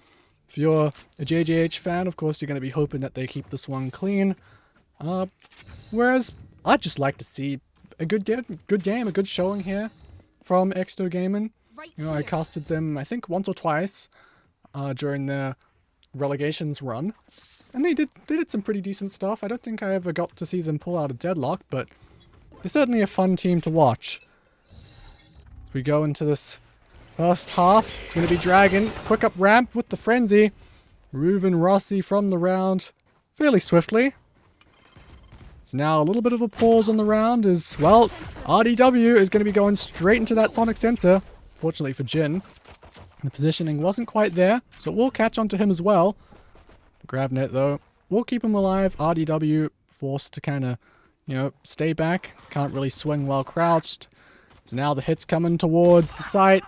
if you're a JJH fan, of course, you're going to be hoping that they keep this one clean. Whereas, I'd just like to see a good game, a good showing here from Exsto Gaming. You know, I casted them, I think, once or twice during their relegations run. And they did some pretty decent stuff. I don't think I ever got to see them pull out a deadlock, but they're certainly a fun team to watch. As we go into this first half, it's going to be Dragon. Quick up ramp with the Frenzy. Reuven Rossi from the round fairly swiftly. So now a little bit of a pause on the round as, well, RDW is going to be going straight into that Sonic Sensor. Fortunately for Jin, the positioning wasn't quite there, so we'll catch onto him as well. The grab net, though, will keep him alive. RDW forced to kind of, you know, stay back. Can't really swing while crouched. So now the hits coming towards the site.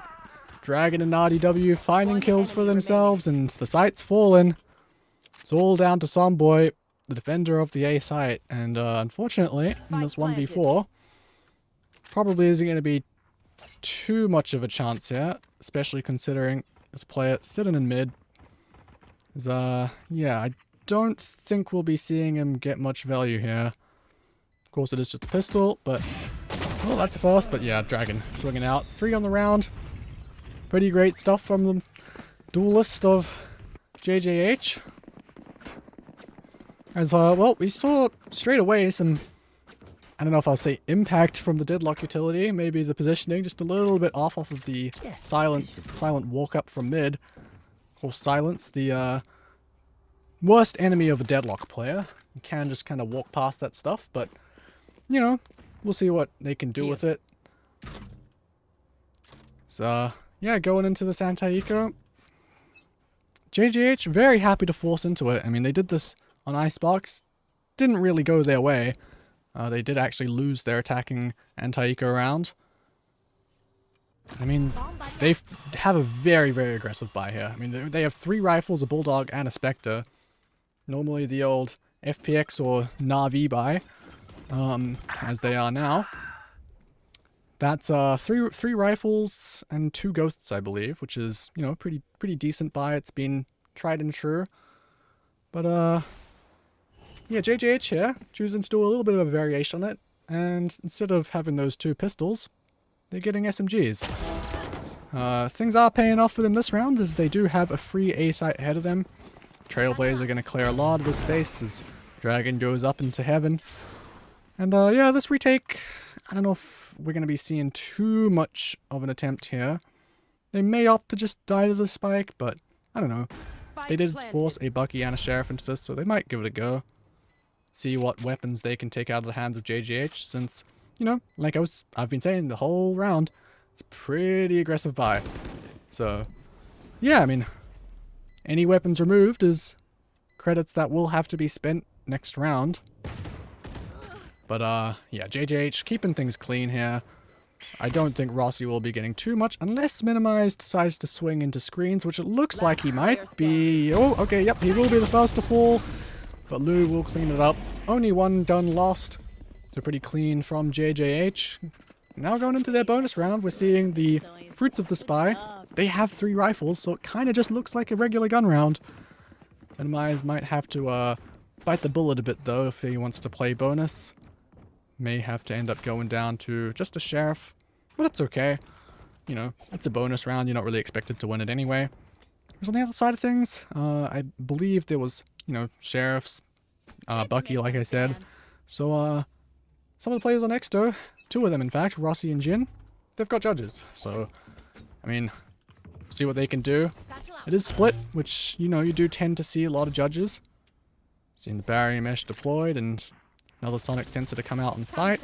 Dragon and RDW finding kills for themselves, and the site's fallen. It's all down to Somboy, the defender of the A site. And unfortunately, in this 1v4, probably isn't going to be too much of a chance here, especially considering this player sitting in mid. Yeah, I don't think we'll be seeing him get much value here. Of course, it is just a pistol, but, well, that's a first. But yeah, Dragon swinging out. 3 on the round. Pretty great stuff from the duelist of JJH. As, well, we saw straight away some, I don't know if I'll say impact from the deadlock utility. Maybe the positioning just a little bit off of the silent walk up from mid. Or Silence, the worst enemy of a deadlock player. You can just kind of walk past that stuff, but, you know, we'll see what they can do with it. So, yeah, going into this anti-eco. JJH, very happy to force into it. I mean, they did this on Icebox. Didn't really go their way. They did actually lose their attacking anti-eco round. I mean, they have a very, very aggressive buy here. I mean, they have 3 rifles, a Bulldog, and a Spectre. Normally the old FPX or Na'Vi buy, as they are now. That's 3 rifles and 2 Ghosts, I believe, which is, you know, pretty decent buy. It's been tried and true. But, yeah, JJH here, choosing to do a little bit of a variation on it. And instead of having those 2 pistols, they're getting SMGs. Things are paying off for them this round, as they do have a free A site ahead of them. Trailblazer are going to clear a lot of the space as Dragon goes up into heaven. And yeah, this retake, I don't know if we're going to be seeing too much of an attempt here. They may opt to just die to the spike, but I don't know. They did force a Bucky and a Sheriff into this, so they might give it a go. See what weapons they can take out of the hands of JJH, since, you know, like I've been saying the whole round, it's a pretty aggressive buy. So, yeah, I mean, any weapons removed is credits that will have to be spent next round. But yeah, JJH keeping things clean here. I don't think Rossi will be getting too much unless Minimize decides to swing into screens, which it looks like he might be. Oh, okay, yep, he will be the first to fall. But Lou will clean it up. Only one gun lost. So pretty clean from JJH. Now going into their bonus round, we're seeing the fruits of the spy. They have 3 rifles, so it kind of just looks like a regular gun round. Minimize might have to bite the bullet a bit though if he wants to play bonus. May have to end up going down to just a sheriff, but it's okay. You know, it's a bonus round. You're not really expected to win it anyway. Whereas on the other side of things, I believe there was, you know, sheriffs, Bucky, like I said. So, some of the players on Exsto, 2 of them in fact, Rossi and Jin, they've got judges. So, I mean, see what they can do. It is split, which, you know, you do tend to see a lot of judges. Seeing the barrier mesh deployed and another sonic sensor to come out on sight.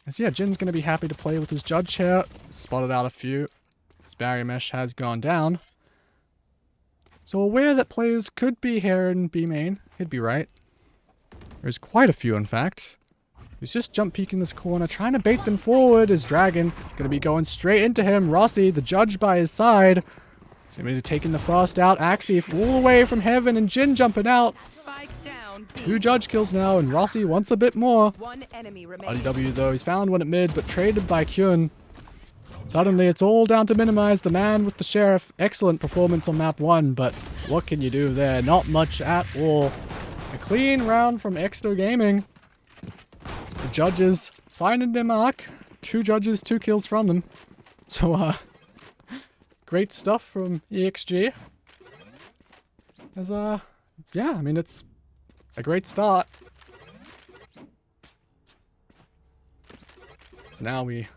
So yeah, Jin's going to be happy to play with his judge here. Spotted out a few. His barrier mesh has gone down. So aware that players could be here in B main. He'd be right. There's quite a few in fact. He's just jump peeking this corner, trying to bait them forward. His dragon going to be going straight into him. Rossi, the judge by his side. So he's taking the first out. Axie all the way from heaven and Jin jumping out. 2 judge kills now, and Rossi wants a bit more. 1 enemy remaining. RDW though, he's found one at mid, but traded by Kyun. Suddenly, it's all down to Minimize, the man with the sheriff. Excellent performance on map 1, but what can you do there? Not much at all. A clean round from Exto Gaming. The judges finding their mark. 2 judges, 2 kills from them. So, great stuff from EXG. As, yeah, I mean, it's a great start. So now we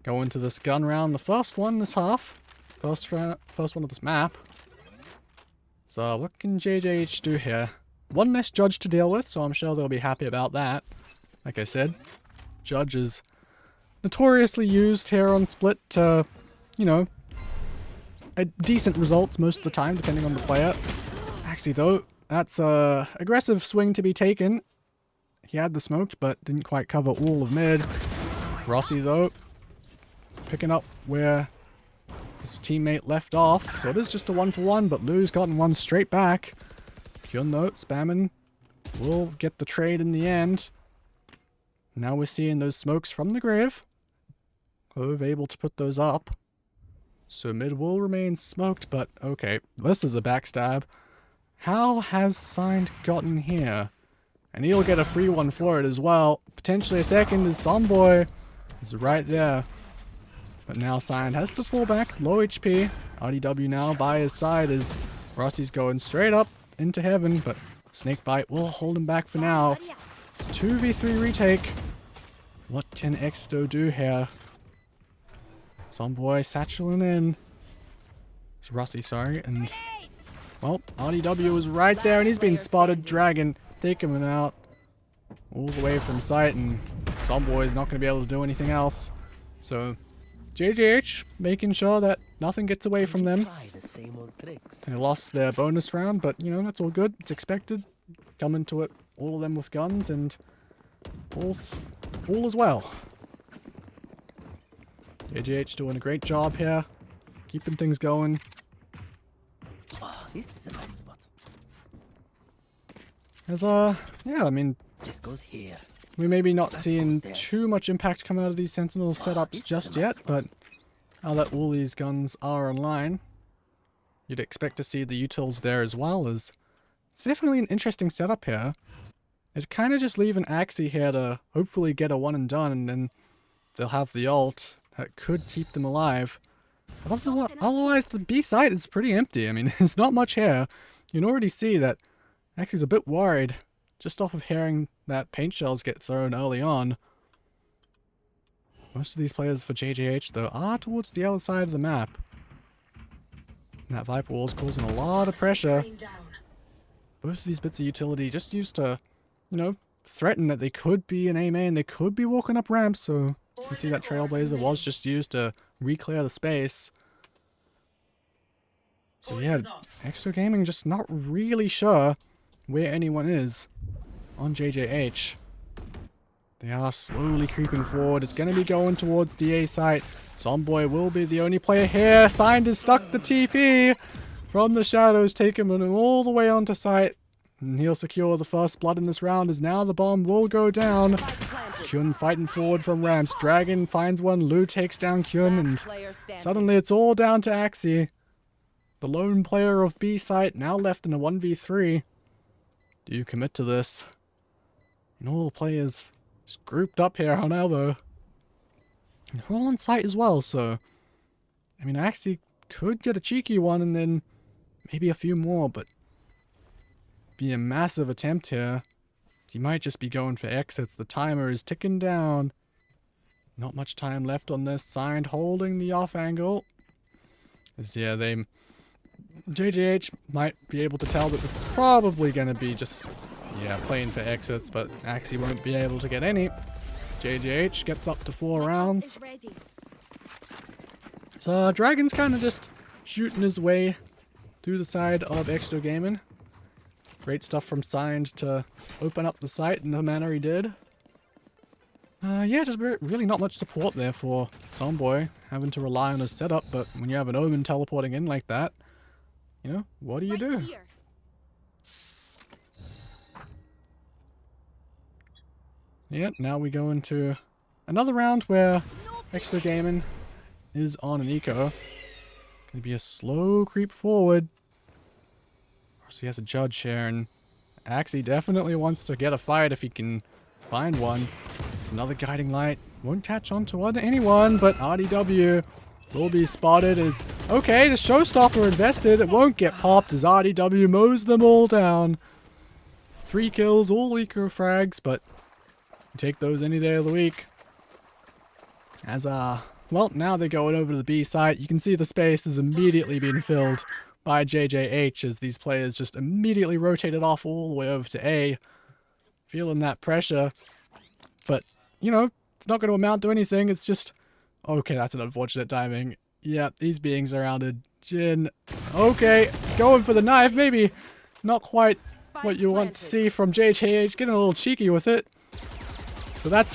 go into this gun round, the first one this half. First one of this map. So what can JJH do here? 1 less judge to deal with, so I'm sure they'll be happy about that. Like I said, judge is notoriously used here on Split to, you know, decent results most of the time, depending on the player. Actually though, that's a aggressive swing to be taken. He had the smoke, but didn't quite cover all of mid. Rossi though, picking up where his teammate left off. So it is just a 1-for-1, but Lou's gotten one straight back. Kyun though, spamming, will get the trade in the end. Now we're seeing those smokes from the grave. Clove able to put those up. So mid will remain smoked, but okay, this is a backstab. How has Signed gotten here? And he'll get a free one for it as well. Potentially a second as Zomboy is right there. But now Signed has to fall back, low HP. RDW now by his side as Rossi's going straight up into heaven, but Snakebite will hold him back for now. It's 2v3 retake. What can Exto do here? Zomboy satcheling in. It's Rossi, sorry, and well, RDW was right there, and he's been spotted. Dragon taking him out all the way from sight, and Zomboy is not going to be able to do anything else. So, JJH making sure that nothing gets away from them. They lost their bonus round, but you know, that's all good. It's expected. Come into it, all of them with guns, and all as well. JJH doing a great job here, keeping things going. Oh, this is a nice spot. As yeah, I mean, This goes here. we may be not seeing too much impact come out of these Sentinel setups just yet, but now that all these guns are online, you'd expect to see the utils there as well. As it's definitely an interesting setup here. It'd kind of just leave an Axie here to hopefully get a one and done, and then they'll have the ult that could keep them alive. But otherwise, the B site is pretty empty. I mean, there's not much here. You can already see that Axie's a bit worried just off of hearing that paint shells get thrown early on. Most of these players for JJH, though, are towards the other side of the map. And that Viper wall is causing a lot of pressure. Most of these bits of utility just used to, you know, threaten that they could be an A main, they could be walking up ramps, so you can see that Trailblazer was just used to re-clear the space. So yeah, Exto Gaming just not really sure where anyone is. on JJH. They are slowly creeping forward. It's going to be going towards the A site. Zomboy will be the only player here. Signed is stuck the TP from the shadows, taking him all the way onto site. And he'll secure the first blood in this round, as now the bomb will go down. It's Kyun fighting forward from ramps. Dragon finds one. Lu takes down Kyun, and suddenly it's all down to Axie. The lone player of B site now left in a 1v3. Do you commit to this? And all the players just grouped up here on elbow. And they're all on site as well, so... I mean, Axie could get a cheeky one and then maybe a few more, but... be a massive attempt here. He might just be going for exits. The timer is ticking down. Not much time left on this. Signed holding the off angle. As yeah, JJH might be able to tell that this is probably going to be just, yeah, playing for exits, but Axie won't be able to get any. JJH gets up to 4 rounds. So Dragon's kind of just shooting his way through the side of Exsto Gaming. Great stuff from Signed to open up the site in the manner he did. Yeah, just really not much support there for Zomboy, having to rely on his setup, but when you have an Omen teleporting in like that, you know, what do you do? Yeah, now we go into another round where Extra Gaming is on an eco. Gonna be a slow creep forward. So he has a judge here, and Axie definitely wants to get a fight if he can find one. There's another guiding light. Won't catch on to anyone, but RDW will be spotted as... okay, the showstopper invested. It won't get popped as RDW mows them all down. 3 kills, all eco frags, but you take those any day of the week. As, well, now they're going over to the B site. You can see the space is immediately being filled by JJH as these players just immediately rotated off all the way over to A. Feeling that pressure. But, you know, it's not going to amount to anything. It's just... okay, that's an unfortunate timing. Yeah, he's being surrounded. Jin. Okay, going for the knife. Maybe not quite what you want to see from JJH. Getting a little cheeky with it. So that's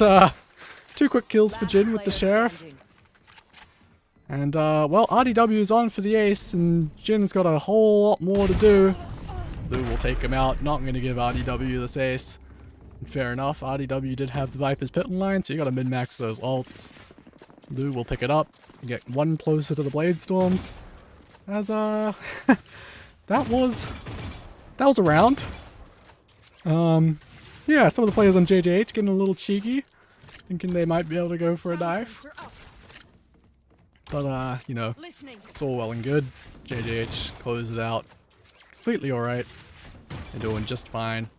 2 quick kills for Jin with the Sheriff. And, well, RDW is on for the ace, and Jin's got a whole lot more to do. Lu will take him out. Not going to give RDW this ace. And fair enough, RDW did have the Viper's Pit in line, so you got to min-max those ults. Lu will pick it up, get one closer to the Blade Storms. As, that was a round. Yeah, some of the players on JJH getting a little cheeky, thinking they might be able to go for a dive. But, you know, it's all well and good. JJH closed it out. Completely alright. They're doing just fine.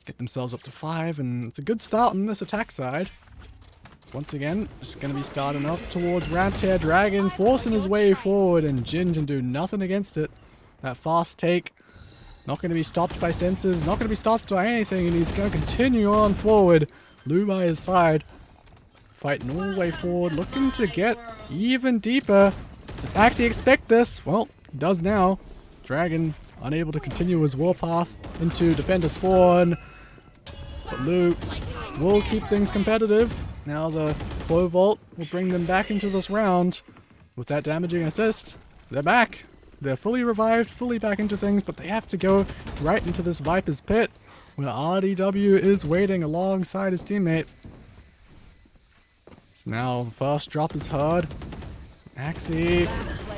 Get themselves up to 5, and it's a good start on this attack side. Once again, it's going to be starting up towards Ramp Tear Dragon, forcing his way forward, and Jin can do nothing against it. That fast take, not going to be stopped by sensors, not going to be stopped by anything, and he's going to continue on forward. Lu by his side. Fighting all the way forward, looking to get even deeper. Does Axie expect this? Well, he does now. Dragon unable to continue his warpath into Defender Spawn. But Lu will keep things competitive. Now the Clove Vault will bring them back into this round. With that damaging assist, they're back. They're fully revived, fully back into things, but they have to go right into this Viper's Pit, where RDW is waiting alongside his teammate. So now the first drop is heard. Axie,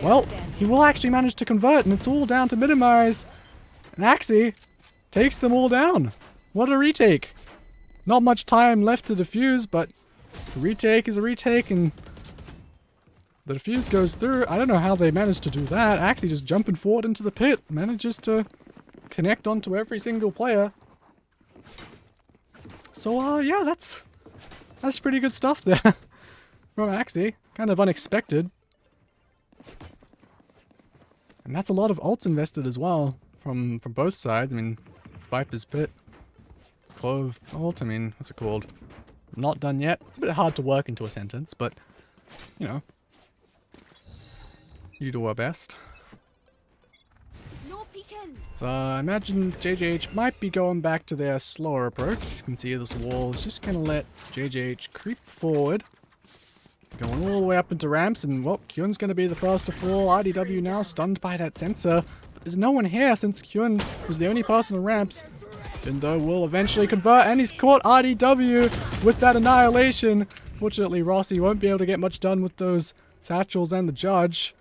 well, he will actually manage to convert, and it's all down to minimize. And Axie takes them all down. What a retake. Not much time left to defuse, but a retake is a retake, and the defuse goes through. I don't know how they managed to do that. Axie just jumping forward into the pit, manages to connect onto every single player. So, yeah, that's pretty good stuff there from Axie. Kind of unexpected. And that's a lot of ults invested as well from both sides. I mean, Viper's Pit, Clove ult, I mean, what's it called? Not done yet. It's a bit hard to work into a sentence, but, you know, you do our best. So I imagine JJH might be going back to their slower approach. You can see this wall is just going to let JJH creep forward. Going all the way up into ramps, and well, Kyun's going to be the first to fall. RDW now stunned by that sensor. But there's no one here since Kyun was the only person on ramps. Jindo will eventually convert, and he's caught RDW with that annihilation. Fortunately, Rossi won't be able to get much done with those satchels and the judge.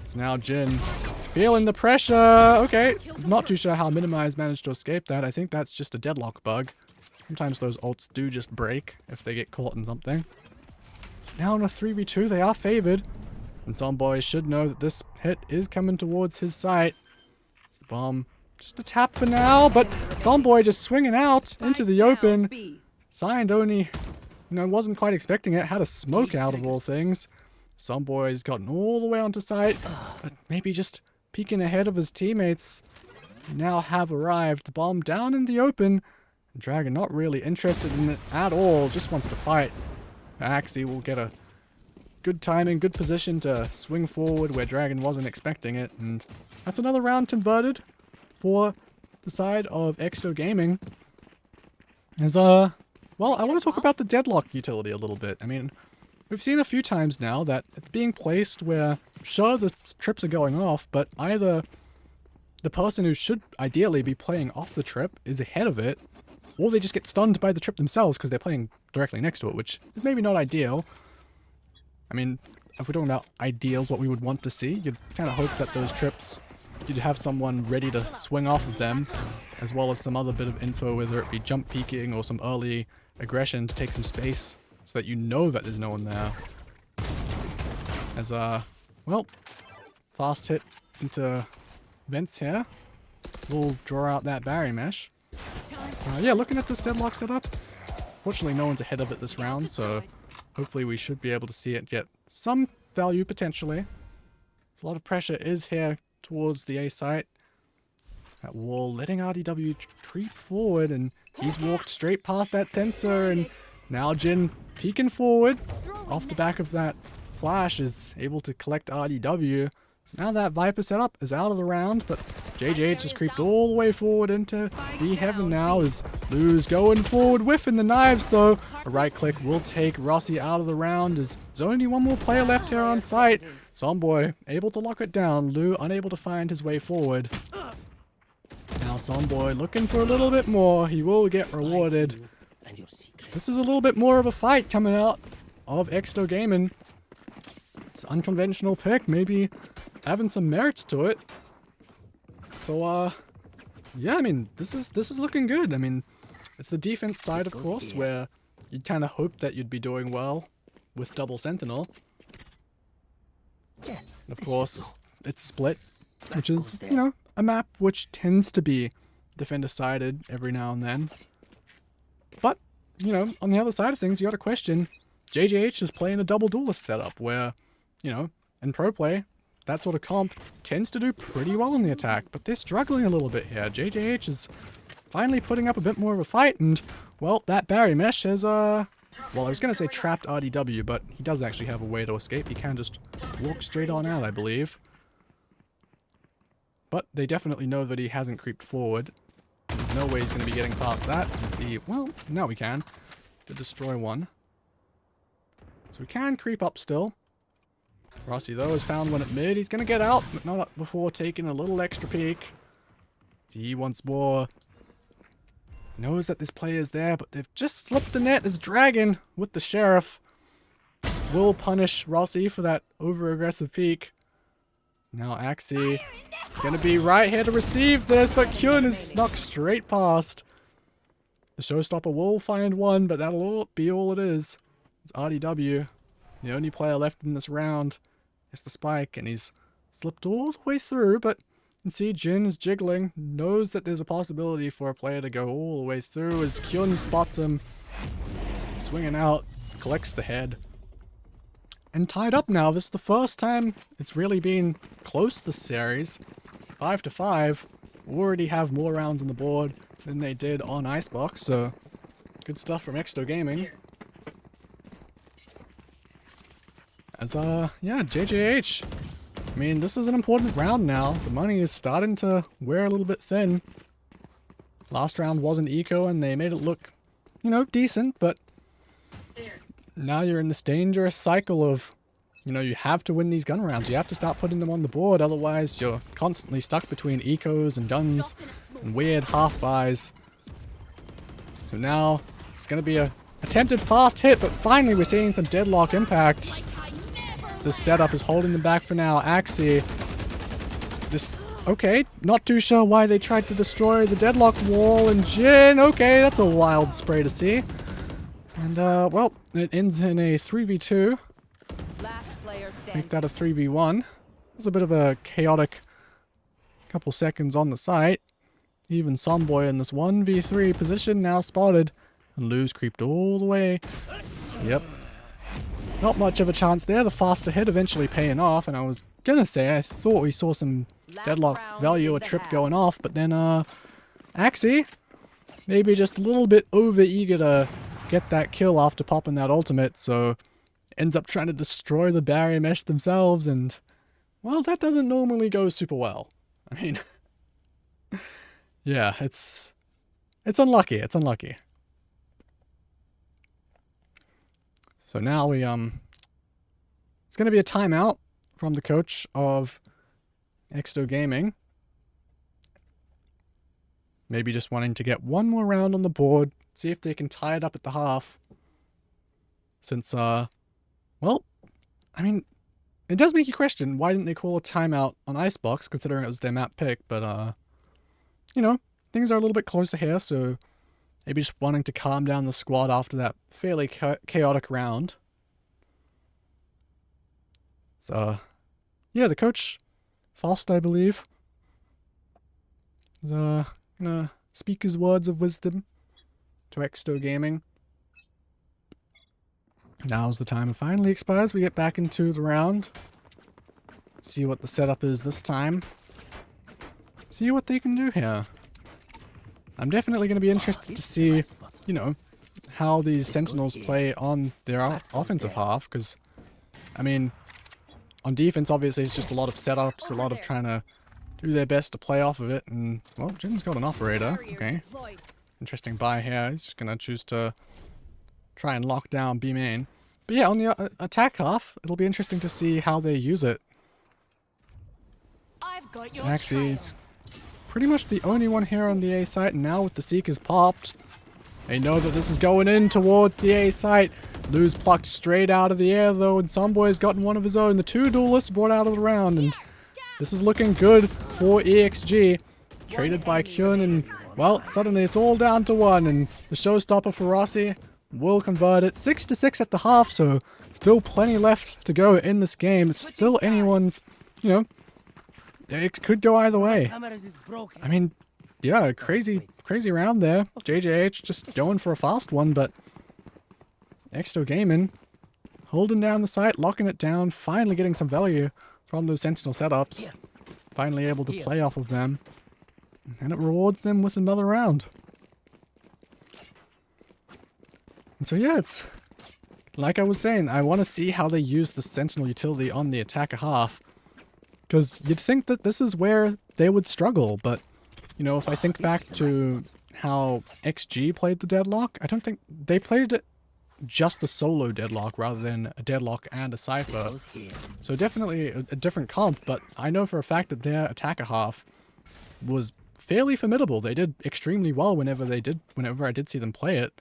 So now Jin feeling the pressure. Okay, not too sure how Minimize managed to escape that. I think that's just a deadlock bug. Sometimes those ults do just break if they get caught in something. Now in a 3v2, they are favored. And Zomboy should know that this hit is coming towards his site. It's the bomb. Just a tap for now, but Zomboy just swinging out into the open. Signed only, wasn't quite expecting it. Had a smoke out of all things. Zomboy's gotten all the way onto site, but maybe just peeking ahead of his teammates. Now have arrived. The bomb down in the open. Dragon not really interested in it at all. Just wants to fight. Axie will get a good timing, good position to swing forward where Dragon wasn't expecting it. And that's another round converted for the side of Exsto Gaming. As, well, I want to talk about the deadlock utility a little bit. I mean, we've seen a few times now that it's being placed where, sure, the trips are going off, but either the person who should ideally be playing off the trip is ahead of it, or they just get stunned by the trip themselves because they're playing directly next to it, which is maybe not ideal. I mean, if we're talking about ideals, what we would want to see, you'd kind of hope that those trips, you'd have someone ready to swing off of them, as well as some other bit of info, whether it be jump peeking or some early aggression to take some space, so that you know that there's no one there. As, well, fast hit into vents here. We'll draw out that barrier mesh. Yeah, looking at this deadlock setup, fortunately no one's ahead of it this round, so hopefully we should be able to see it get some value potentially. So a lot of pressure is here towards the A site. That wall letting RDW creep forward, and he's walked straight past that sensor, and now Jin peeking forward off the back of that flash is able to collect RDW. Now that Viper setup is out of the round, but JJH has creeped all the way forward into B heaven now as Lou's going forward, whiffing the knives though. A right click will take Rossi out of the round as there's only one more player left here on site. Zomboy able to lock it down, Lou unable to find his way forward. Now Zomboy looking for a little bit more, he will get rewarded. This is a little bit more of a fight coming out of Exsto Gaming. It's an unconventional pick, maybe having some merits to it. So, yeah, I mean, this is looking good. I mean, it's the defense side, of course, where you'd kind of hope that you'd be doing well with double sentinel. Yes. And of course, it's split, which is, a map which tends to be defender-sided every now and then. But, on the other side of things, you got to question, JJH is playing a double duelist setup where, in pro play, that sort of comp tends to do pretty well in the attack, but they're struggling a little bit here. JJH is finally putting up a bit more of a fight, and, well, that barrier mesh has, well, I was going to say trapped RDW, but he does actually have a way to escape. He can just walk straight on out, I believe. But they definitely know that he hasn't creeped forward. There's no way he's going to be getting past that. You can see, well, now we can. To destroy one. So we can creep up still. Rossi, though, has found one at mid. He's going to get out, but not before taking a little extra peek. See once more. Knows that this player is there, but they've just slipped the net as Dragon with the Sheriff will punish Rossi for that over-aggressive peek. Now Axie is going to be right here to receive this, but Kyun is snuck straight past. The Showstopper will find one, but that'll be all it is. It's RDW. The only player left in this round is the Spike, and he's slipped all the way through, but you can see Jin is jiggling, knows that there's a possibility for a player to go all the way through as Kyun spots him, swinging out, collects the head. And tied up now, this is the first time it's really been close this series. 5-5, already have more rounds on the board than they did on Icebox, so good stuff from Exsto Gaming. As, yeah, JJH I mean, this is an important round now. The money is starting to wear a little bit thin. Last round wasn't eco and they made it look, you know, decent, but now you're in this dangerous cycle of, you know, you have to win these gun rounds. You have to start putting them on the board, otherwise you're constantly stuck between ecos and guns and weird half buys. So now it's going to be a attempted fast hit, but finally we're seeing some deadlock impact. This setup is holding them back for now. Axie, just, okay, not too sure why they tried to destroy the deadlock wall, and Jin, okay, that's a wild spray to see. And, well, it ends in a 3v2. Last player Make standing. that a 3v1. There's a bit of a chaotic couple seconds on the site. Even Somboy in this 1v3 position now spotted, and Lou's creeped all the way. Yep. Not much of a chance there. The faster hit eventually paying off, and I was gonna say I thought we saw some deadlock value or trip going off, but then Axie maybe just a little bit over eager to get that kill after popping that ultimate, so ends up trying to destroy the barrier mesh themselves, and well, that doesn't normally go super well. I mean, yeah, it's unlucky. It's unlucky. So now we, it's going to be a timeout from the coach of Exsto Gaming. Maybe just wanting to get one more round on the board, see if they can tie it up at the half. Since, well, I mean, it does make you question, why didn't they call a timeout on Icebox, considering it was their map pick, but, you know, things are a little bit closer here, so maybe just wanting to calm down the squad after that fairly chaotic round. So, yeah, the coach, Faust, I believe, is gonna speak his words of wisdom to Exsto Gaming. Now's the time it finally expires. We get back into the round. See what the setup is this time. See what they can do here. I'm definitely going to be interested to see, you know, how these Sentinels play on their offensive half, because, I mean, on defense, obviously, it's just a lot of setups, a lot of trying to do their best to play off of it, and, well, Jin's got an operator, okay. Interesting buy here. He's just going to choose to try and lock down B main. But yeah, on the attack half, it'll be interesting to see how they use it. I've got your Actually, he's pretty much the only one here on the A site, and now with the Seekers popped, they know that this is going in towards the A site. Lou's plucked straight out of the air though, and Somboy's gotten one of his own. The two duelists brought out of the round, and this is looking good for EXG. Traded by Kyun, and well, suddenly it's all down to one, and the showstopper for Rossi will convert it. 6-6 at the half, so still plenty left to go in this game. It's still anyone's, you know, it could go either way. I mean, yeah, crazy round there. JJH just going for a fast one, but Exto Gaming holding down the site, locking it down, finally getting some value from those Sentinel setups. Finally able to play off of them. And it rewards them with another round. And so yeah, it's like I was saying, I want to see how they use the Sentinel utility on the attacker half. Because you'd think that this is where they would struggle, but, you know, if I think back to how XG played the Deadlock, I don't think they played it just a solo Deadlock rather than a Deadlock and a Cypher. So definitely a different comp, but I know for a fact that their attacker half was fairly formidable. They did extremely well whenever I did see them play it.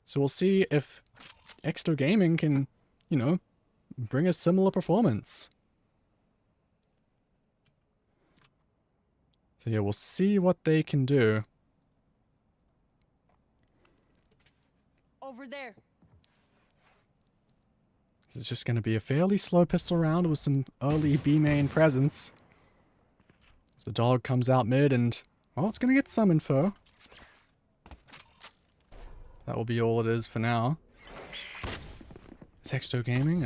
So we'll see if Exto Gaming can, you know, bring a similar performance. So yeah, we'll see what they can do. over there. This is just going to be a fairly slow pistol round with some early B main presence. So the dog comes out mid and, well, it's going to get some info. That will be all it is for now. Exto Gaming,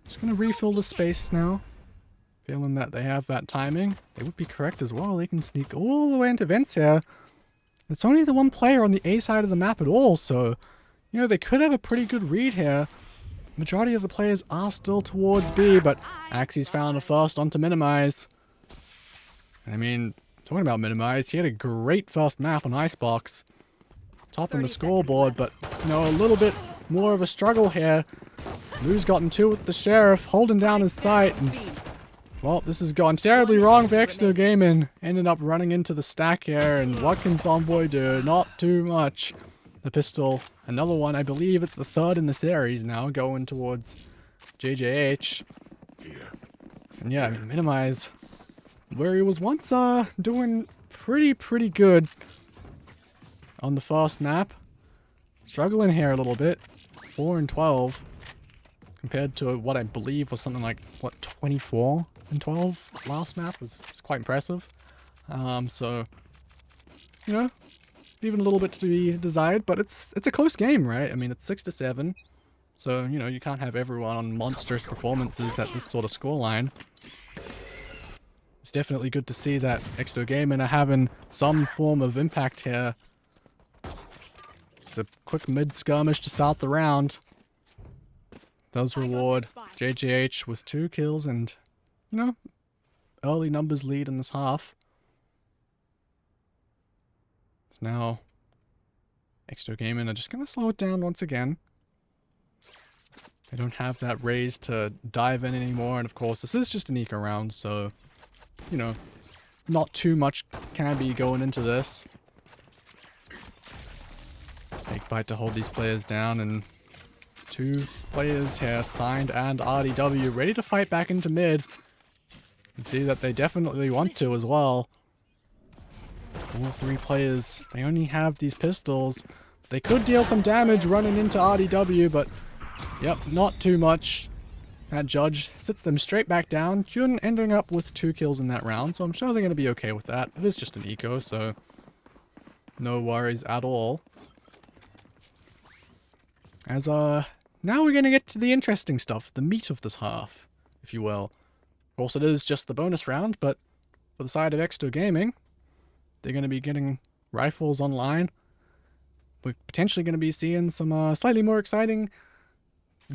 just going to refill the space now. Feeling that they have that timing. They would be correct as well. They can sneak all the way into vents here. It's only the one player on the A side of the map at all, so, you know, they could have a pretty good read here majority of the players are still towards B, but Axie's found a first onto minimize. I mean, talking about minimize, he had a great first map on Icebox. Topping the scoreboard, but, you know, a little bit more of a struggle here. Lou's gotten two with the Sheriff, holding down his sight, and, well, this has gone terribly wrong for Exto Gaming. Ended up running into the stack here, and what can Zomboy do? Not too much. The pistol, another one, I believe it's the third in the series now, going towards JJH. And yeah, I mean, minimize, where he was once doing pretty good on the first map. Struggling here a little bit. 4 and 12 compared to what I believe was something like, what, 24 and 12 last map was quite impressive. So, you know, even a little bit to be desired, but it's a close game, right? I mean, it's 6-7. So, you know, you can't have everyone on monstrous performances at this sort of scoreline. It's definitely good to see that Exto Gaming are having some form of impact here. It's a quick mid-skirmish to start the round. Does reward JJH with 2 kills and, you know, early numbers lead in this half. So now, Exto Gaming are just going to slow it down once again. They don't have that raise to dive in anymore, and of course this is just an eco round, so, you know, not too much can be going into this. Take bite to hold these players down, and 2 players here, Signed and RDW, ready to fight back into mid. You can see that they definitely want to as well. All 3 players, they only have these pistols. They could deal some damage running into RDW, but yep, not too much. That judge sits them straight back down. Kyun ending up with 2 kills in that round, so I'm sure they're going to be okay with that. It is just an eco, so no worries at all. As, now we're going to get to the interesting stuff, the meat of this half, if you will. Of course, it is just the bonus round, but for the side of Exto Gaming, they're going to be getting rifles online. We're potentially going to be seeing some slightly more exciting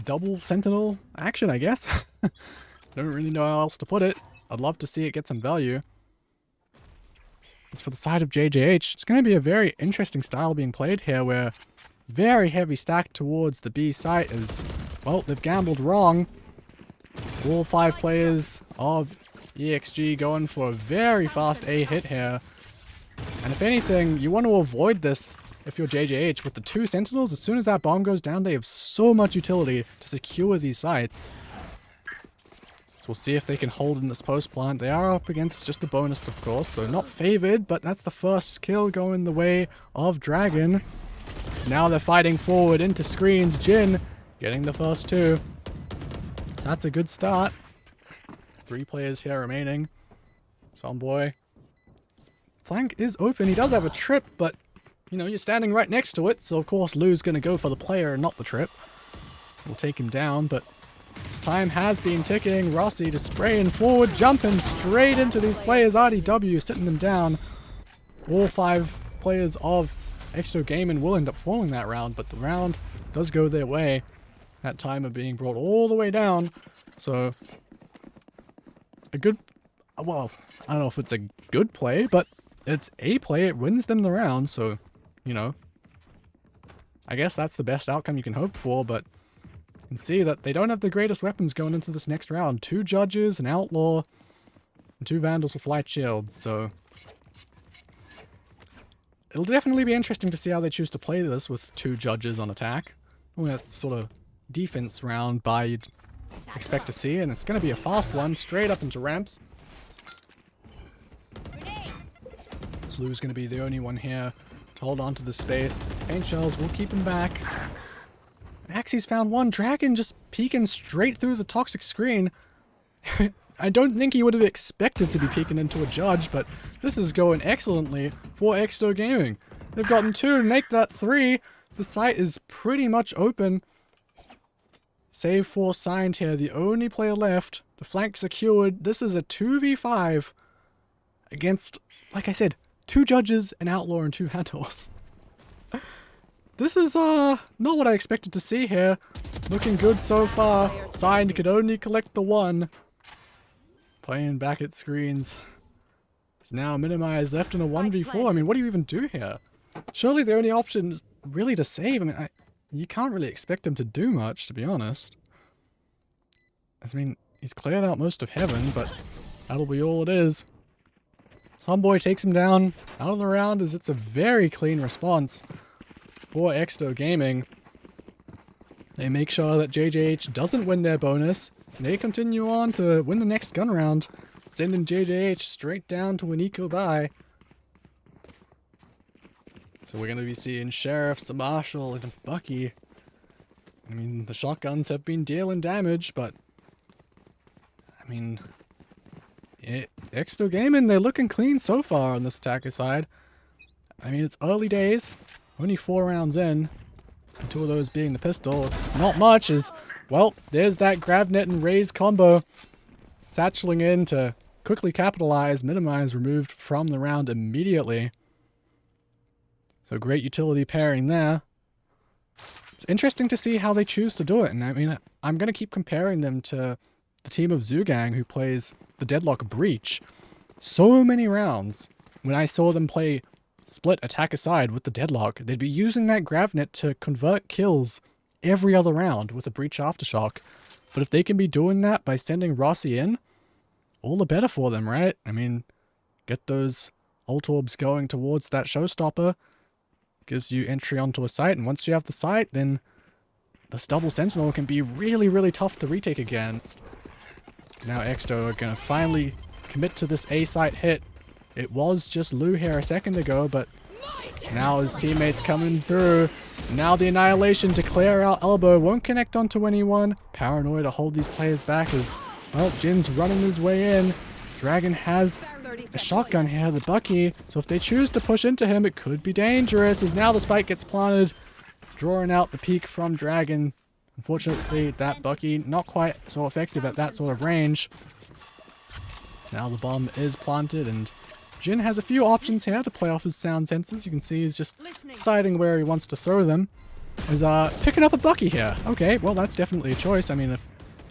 double sentinel action, I guess. Don't really know how else to put it. I'd love to see it get some value. As for the side of JJH, it's going to be a very interesting style being played here, where very heavy stack towards the B site is, well, they've gambled wrong. All 5 players of EXG going for a very fast A hit here. And if anything, you want to avoid this if you're JJH. With the 2 sentinels, as soon as that bomb goes down, they have so much utility to secure these sites. So we'll see if they can hold in this post plant. They are up against just the bonus, of course, so not favored, but that's the first kill going the way of Dragon. Now they're fighting forward into screens. Jin getting the first 2. That's a good start. 3 players here remaining. Zomboy. Flank is open. He does have a trip, but, you know, you're standing right next to it, so of course Lou's going to go for the player and not the trip. We'll take him down, but his time has been ticking. Rossi just spraying forward, jumping straight into these players. RDW sitting them down. All 5 players of Exto Gaming will end up falling that round, but the round does go their way. That timer being brought all the way down. So, a good, well, I don't know if it's a good play, but it's a play. It wins them the round, so, you know, I guess that's the best outcome you can hope for, but you can see that they don't have the greatest weapons going into this next round. 2 judges, an outlaw, and 2 vandals with light shields, so it'll definitely be interesting to see how they choose to play this with 2 judges on attack. Well, that's sort of defense round you'd expect to see, and it's going to be a fast one, straight up into ramps. Slew's going to be the only one here to hold on to the space. Paint shells will keep him back. Axie's found one. Dragon just peeking straight through the toxic screen. I don't think he would have expected to be peeking into a judge, but this is going excellently for Exto Gaming. They've gotten 2, make that 3. The site is pretty much open. Save for Signed here, the only player left. The flank secured. This is a 2v5 against, like I said, 2 judges, an outlaw, and 2 vandals. This is not what I expected to see here. Looking good so far. Signed could only collect the one. Playing back at screens. It's now minimized, left in a 1v4. I mean, what do you even do here? Surely the only option is really to save. I mean, you can't really expect him to do much, to be honest. I mean, he's cleared out most of heaven, but that'll be all it is. Homeboy takes him down. Out of the round as it's a very clean response for Exsto Gaming. They make sure that JJH doesn't win their bonus. They continue on to win the next gun round, sending JJH straight down to an eco bye. So we're going to be seeing Sheriff, a Marshall, and a Bucky. I mean, the shotguns have been dealing damage, but I mean, Exto Gaming, they're looking clean so far on this attacker side. I mean, it's early days, only 4 rounds in, and 2 of those being the pistol. It's not much, as, well, there's that grab net and raise combo. Satcheling in to quickly capitalize, minimize, removed from the round immediately. So great utility pairing there. It's interesting to see how they choose to do it, and I mean, I'm going to keep comparing them to the team of Zoogang who plays the Deadlock Breach. So many rounds, when I saw them play split attack aside with the Deadlock, they'd be using that Gravnet to convert kills every other round with a Breach Aftershock. But if they can be doing that by sending Rossi in, all the better for them, right? I mean, get those ult orbs going towards that showstopper, gives you entry onto a site, and once you have the site, then this double sentinel can be really, really tough to retake against. Now Exto are going to finally commit to this A site hit. It was just Lou here a second ago, but now his teammates coming through. Now the annihilation to clear out elbow. Won't connect onto anyone. Paranoid to hold these players back as, well, Jin's running his way in. Dragon has a shotgun here, the Bucky. So if they choose to push into him, it could be dangerous, as now the spike gets planted. Drawing out the peak from Dragon. Unfortunately, that Bucky not quite so effective at that sort of range. Now the bomb is planted, and Jin has a few options here to play off his sound sensors. You can see he's just deciding where he wants to throw them. He's picking up a Bucky here. Okay, well, that's definitely a choice. I mean, if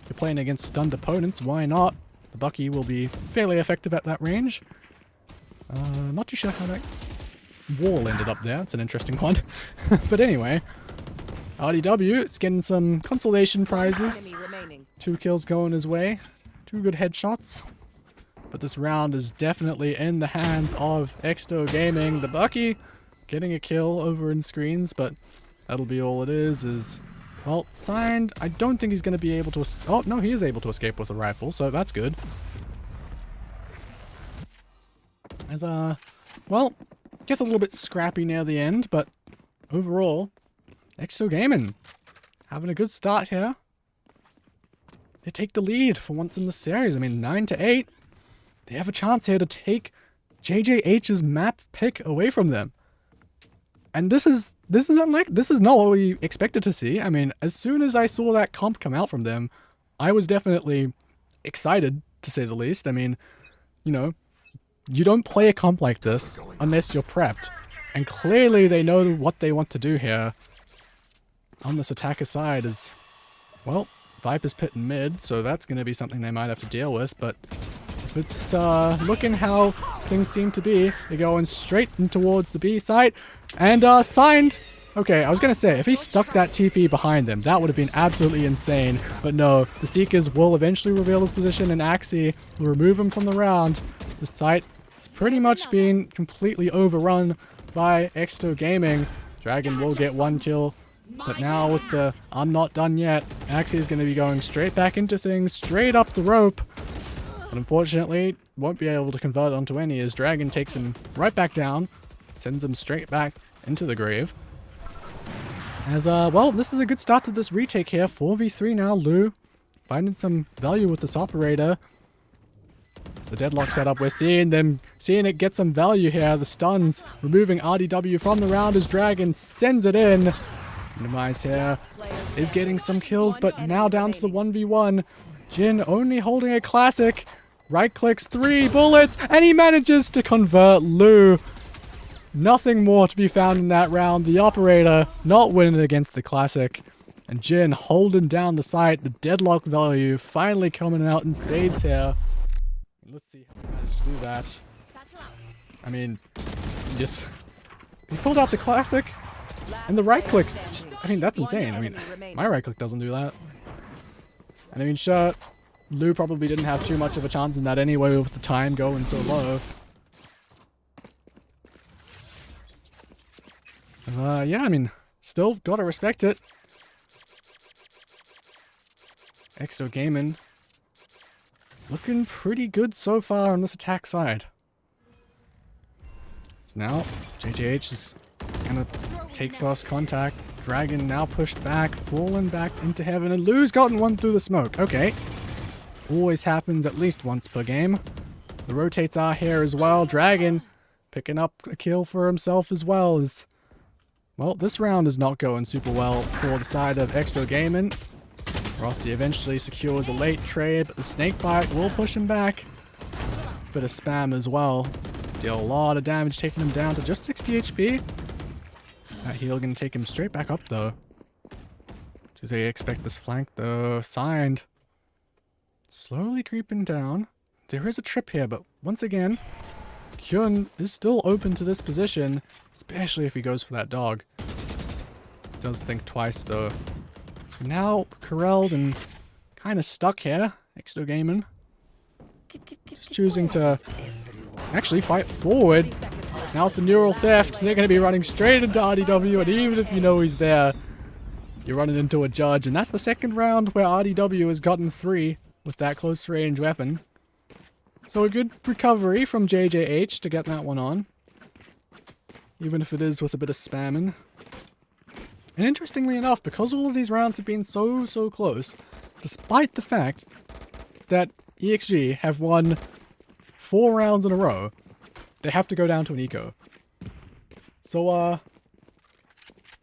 you're playing against stunned opponents, why not? The Bucky will be fairly effective at that range. Not too sure how that wall ended up there. It's an interesting one. But anyway, RDW is getting some consolation prizes. 2 kills going his way. 2 good headshots. But this round is definitely in the hands of Exto Gaming. The Bucky getting a kill over in screens, but that'll be all it is, well, signed. I don't think he's going to be able to... Oh, no, he is able to escape with a rifle, so that's good. As, well, gets a little bit scrappy near the end, but overall, Exto Gaming having a good start here. They take the lead for once in the series. I mean, 9-8. They have a chance here to take JJH's map pick away from them. And this is not what we expected to see. I mean, as soon as I saw that comp come out from them, I was definitely excited, to say the least. I mean, you know, you don't play a comp like this unless you're prepped. And clearly they know what they want to do here. On this attacker side is, well, Viper's Pit in mid, so that's going to be something they might have to deal with, but it's looking how things seem to be. They're going straight in towards the B site, and signed. Okay, I was going to say, if he stuck that TP behind them, that would have been absolutely insane, but no, the Seekers will eventually reveal his position, and Axie will remove him from the round. The site has pretty much been completely overrun by Exto Gaming. Dragon will get 1 kill. But now with the I'm not done yet, Axie is going to be going straight back into things, straight up the rope. But unfortunately, won't be able to convert onto any as Dragon takes him right back down, sends him straight back into the grave. As, well, this is a good start to this retake here. 4v3 now, Lou finding some value with this operator. It's the deadlock setup. We're seeing it get some value here. The stuns removing RDW from the round as Dragon sends it in. Minimize here is getting some kills, but now down to the 1v1. Jin only holding a classic. Right clicks 3 bullets, and he manages to convert Lou. Nothing more to be found in that round. The operator not winning against the classic. And Jin holding down the site. The deadlock value finally coming out in spades here. Let's see how he managed to do that. I mean, he pulled out the classic. And the right clicks, I mean, that's insane. I mean, my right click doesn't do that. And I mean, sure, Lou probably didn't have too much of a chance in that anyway with the time going so low. Yeah, I mean, still gotta respect it. Exto Gaming looking pretty good so far on this attack side. So now, JJH is gonna take first contact. Dragon now pushed back, fallen back into heaven, and Lou's gotten one through the smoke. Okay. Always happens at least once per game. The rotates are here as well. Dragon picking up a kill for himself as well. As well, this round is not going super well for the side of Exto Gaming. Rossi eventually secures a late trade, but the snakebite will push him back. Bit of spam as well. Deal a lot of damage, taking him down to just 60 HP. That heal gonna take him straight back up though. Do they expect this flank though? Signed. Slowly creeping down. There is a trip here, but once again, Kyun is still open to this position, especially if he goes for that dog. Does think twice though. Now corralled and kind of stuck here. Exto Gaming just choosing to actually fight forward. Now with the neural theft, they're going to be running straight into RDW, and even if you know he's there, you're running into a judge. And that's the second round where RDW has gotten 3 with that close range weapon. So a good recovery from JJH to get that one on, even if it is with a bit of spamming. And interestingly enough, because all of these rounds have been so close, despite the fact that EXG have won 4 rounds in a row, they have to go down to an eco. So,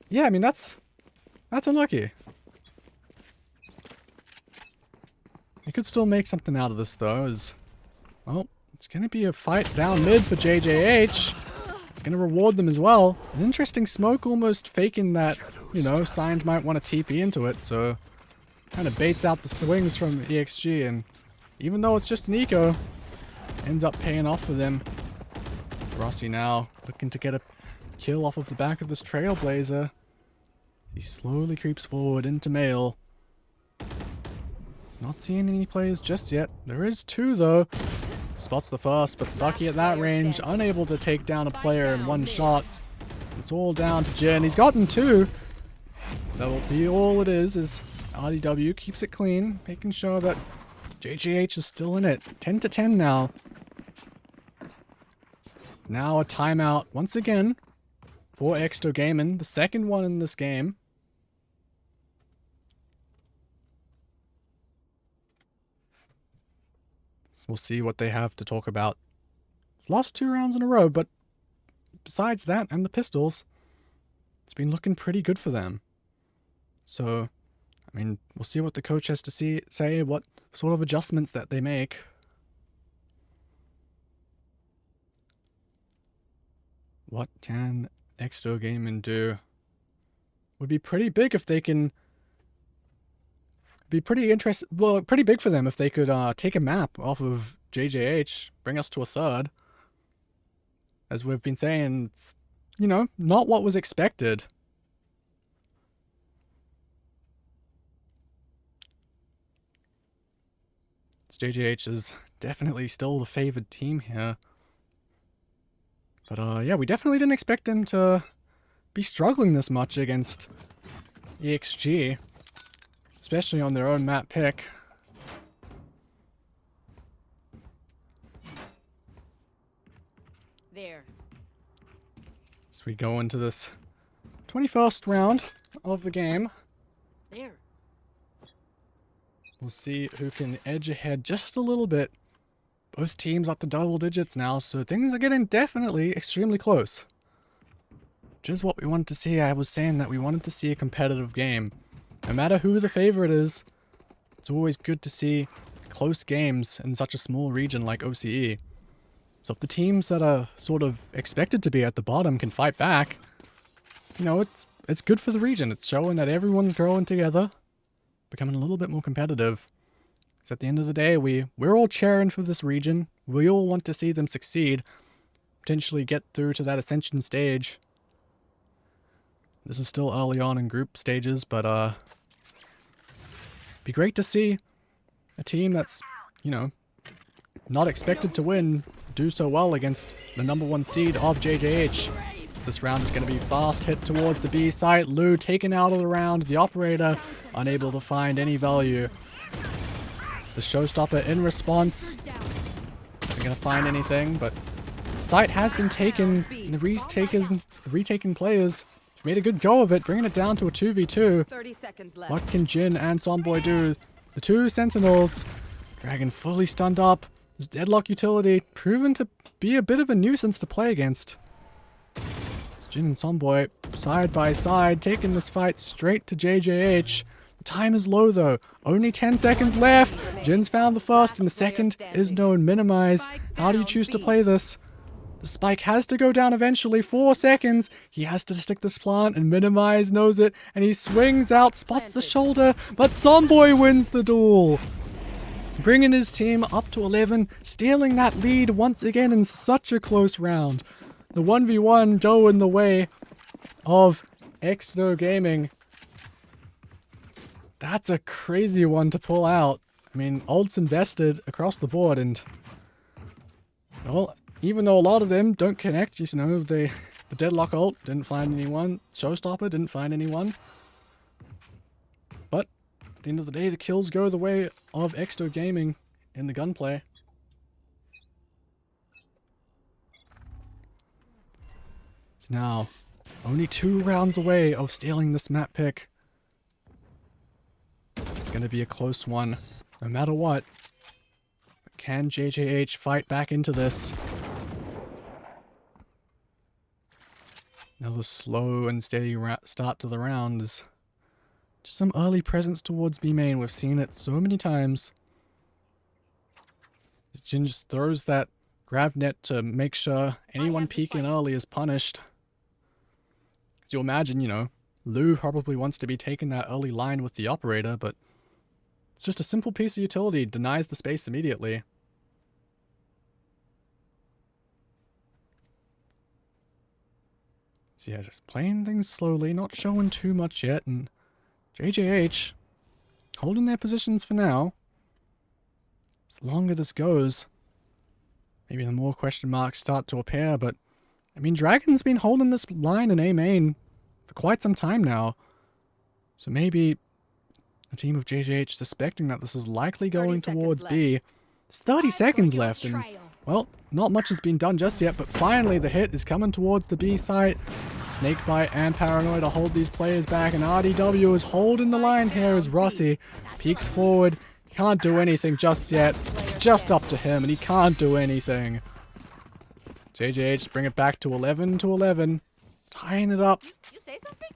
yeah, I mean, that's unlucky. You could still make something out of this, though, as, well, it's going to be a fight down mid for JJH. It's going to reward them as well. An interesting smoke almost faking that, you know, Signed might want to TP into it, so kind of baits out the swings from EXG, and even though it's just an eco, ends up paying off for them. Rossi now looking to get a kill off of the back of this Trailblazer. He slowly creeps forward into Mail. Not seeing any players just yet. There is 2 though. Spots the first, but Bucky at that range, unable to take down a player in one shot. It's all down to Jin. He's gotten 2. That will be all it is RDW keeps it clean, making sure that JJH is still in it. 10 to 10 now. Now a timeout once again for Exto Gaming, the second one in this game. So we'll see what they have to talk about. Lost 2 rounds in a row, but besides that and the pistols, it's been looking pretty good for them. So, I mean, we'll see what the coach has to say, what sort of adjustments that they make. What can Exto Gaming do? Would be pretty big if they can... Be pretty pretty big for them if they could take a map off of JJH, bring us to a 3rd. As we've been saying, it's, you know, not what was expected. JJH is definitely still the favored team here. But yeah, we definitely didn't expect them to be struggling this much against EXG. Especially on their own map pick. There. So we go into this 21st round of the game. There. We'll see who can edge ahead just a little bit. Both teams up to double digits now, so things are getting definitely extremely close. Which is what we wanted to see. I was saying that we wanted to see a competitive game. No matter who the favorite is, it's always good to see close games in such a small region like OCE. So if the teams that are sort of expected to be at the bottom can fight back, you know, it's it's good for the region. It's showing that everyone's growing together, becoming a little bit more competitive. So at the end of the day, we're all cheering for this region. We all want to see them succeed, potentially get through to that ascension stage. This is still early on in group stages, but be great to see a team that's, you know, not expected to win do so well against the #1 seed of JJH. This round is going to be fast hit towards the B site. Lou taken out of the round. The operator unable to find any value. The showstopper in response isn't going to find anything, but the site has been taken. The retaken players have made a good go of it, bringing it down to a 2v2. 30 seconds left. What can Jin and Sonboy do? The two Sentinels. Dragon fully stunned up. His deadlock utility proven to be a bit of a nuisance to play against. Jin and Sonboy side by side, taking this fight straight to JJH. The time is low though. Only 10 seconds left. Jin's found the first and the second is known minimize. How do you choose to play this? The spike has to go down eventually. 4 seconds. He has to stick this plant and minimize knows it. And he swings out, spots the shoulder. But Sonboy wins the duel. Bringing his team up to 11. Stealing that lead once again in such a close round. The 1v1 go in the way of Exsto Gaming. That's a crazy one to pull out. I mean, ults invested across the board and... well, even though a lot of them don't connect, you know, the deadlock ult didn't find anyone. Showstopper didn't find anyone. But at the end of the day, the kills go the way of Exto Gaming in the gunplay. It's now only 2 rounds away of stealing this map pick. It's going to be a close one, no matter what. But can JJH fight back into this? Another slow and steady start to the round is just some early presence towards B main. We've seen it so many times. Jin just throws that grav net to make sure anyone peeking early is punished. As you imagine, you know, Lou probably wants to be taking that early line with the operator, but it's just a simple piece of utility, denies the space immediately. So yeah, just playing things slowly, not showing too much yet, and JJH holding their positions for now. As the longer this goes, maybe the more question marks start to appear, but I mean, Dragon's been holding this line in A main for quite some time now. So maybe a team of JJH suspecting that this is likely going towards B. There's 30 seconds left, and well, not much has been done just yet, but finally the hit is coming towards the B site. Snakebite and Paranoia to hold these players back, and RDW is holding the line here as Rossi peeks forward. He can't do anything just yet. It's just up to him, and he can't do anything. JJH bring it back to 11 to 11, tying it up. You say something?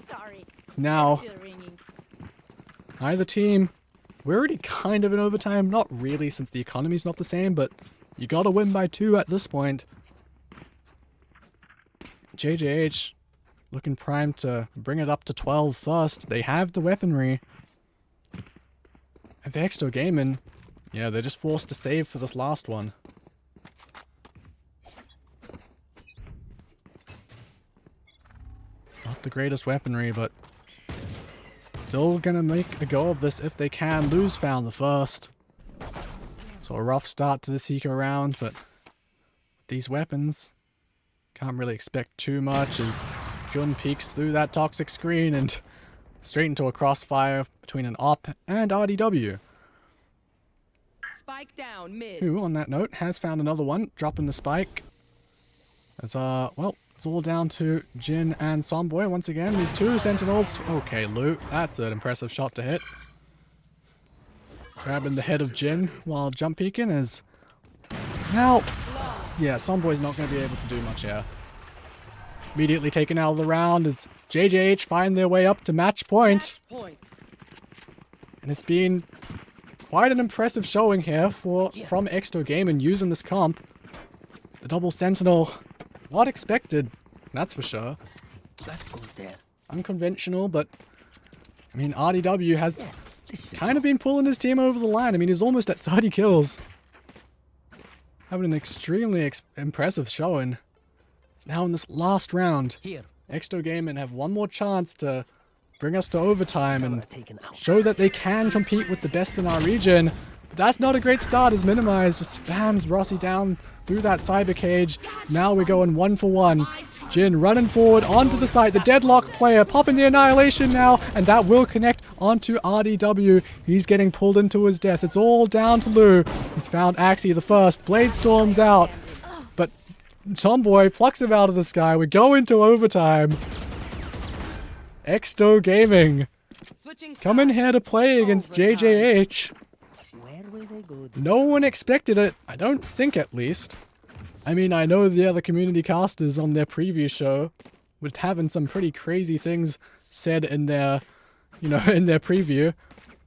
Sorry. Now, Still ringing. either team, we're already kind of in overtime. Not really, since the economy's not the same, but you gotta win by 2 at this point. JJH looking primed to bring it up to 12 first. They have the weaponry. And the Exto Gaming, yeah, they're just forced to save for this last one. Not the greatest weaponry, but still gonna make a go of this if they can. Lou's found the first. So a rough start to this eco round, but these weapons, can't really expect too much as Jun peeks through that toxic screen and straight into a crossfire between an op and RDW. Spike down mid. Who, on that note, has found another one, dropping the spike. As, well, it's all down to Jin and Sonboy once again. These 2 Sentinels. Okay, Lou, that's an impressive shot to hit. Grabbing the head of Jin while jump peeking is... now, yeah, Sonboy's not going to be able to do much here. Immediately taken out of the round as JJH find their way up to match point. And it's been quite an impressive showing here from Exto Gaming using this comp. The double Sentinel, not expected, that's for sure. That goes there. Unconventional, but I mean, RDW has This should kind of been pulling his team over the line. I mean, he's almost at 30 kills. Having an extremely impressive showing. It's now in this last round. here. Exto Gaming have one more chance to bring us to overtime and Camera taken out. show that they can compete with the best in our region. But that's not a great start as Minimize just spams Rossi down through that cyber cage. Now we're going 1-for-1. Jin running forward onto the site. The deadlock player popping the annihilation now, and that will connect onto RDW. He's getting pulled into his death. It's all down to Lou. He's found Axie the first. Blade storms out, but Tomboy plucks him out of the sky. We go into overtime. Exto Gaming Switching coming sides. here to play against JJH. Where will they go? No one expected it. I don't think, at least. I mean, I know the other community casters on their preview show were having some pretty crazy things said in their, in their preview.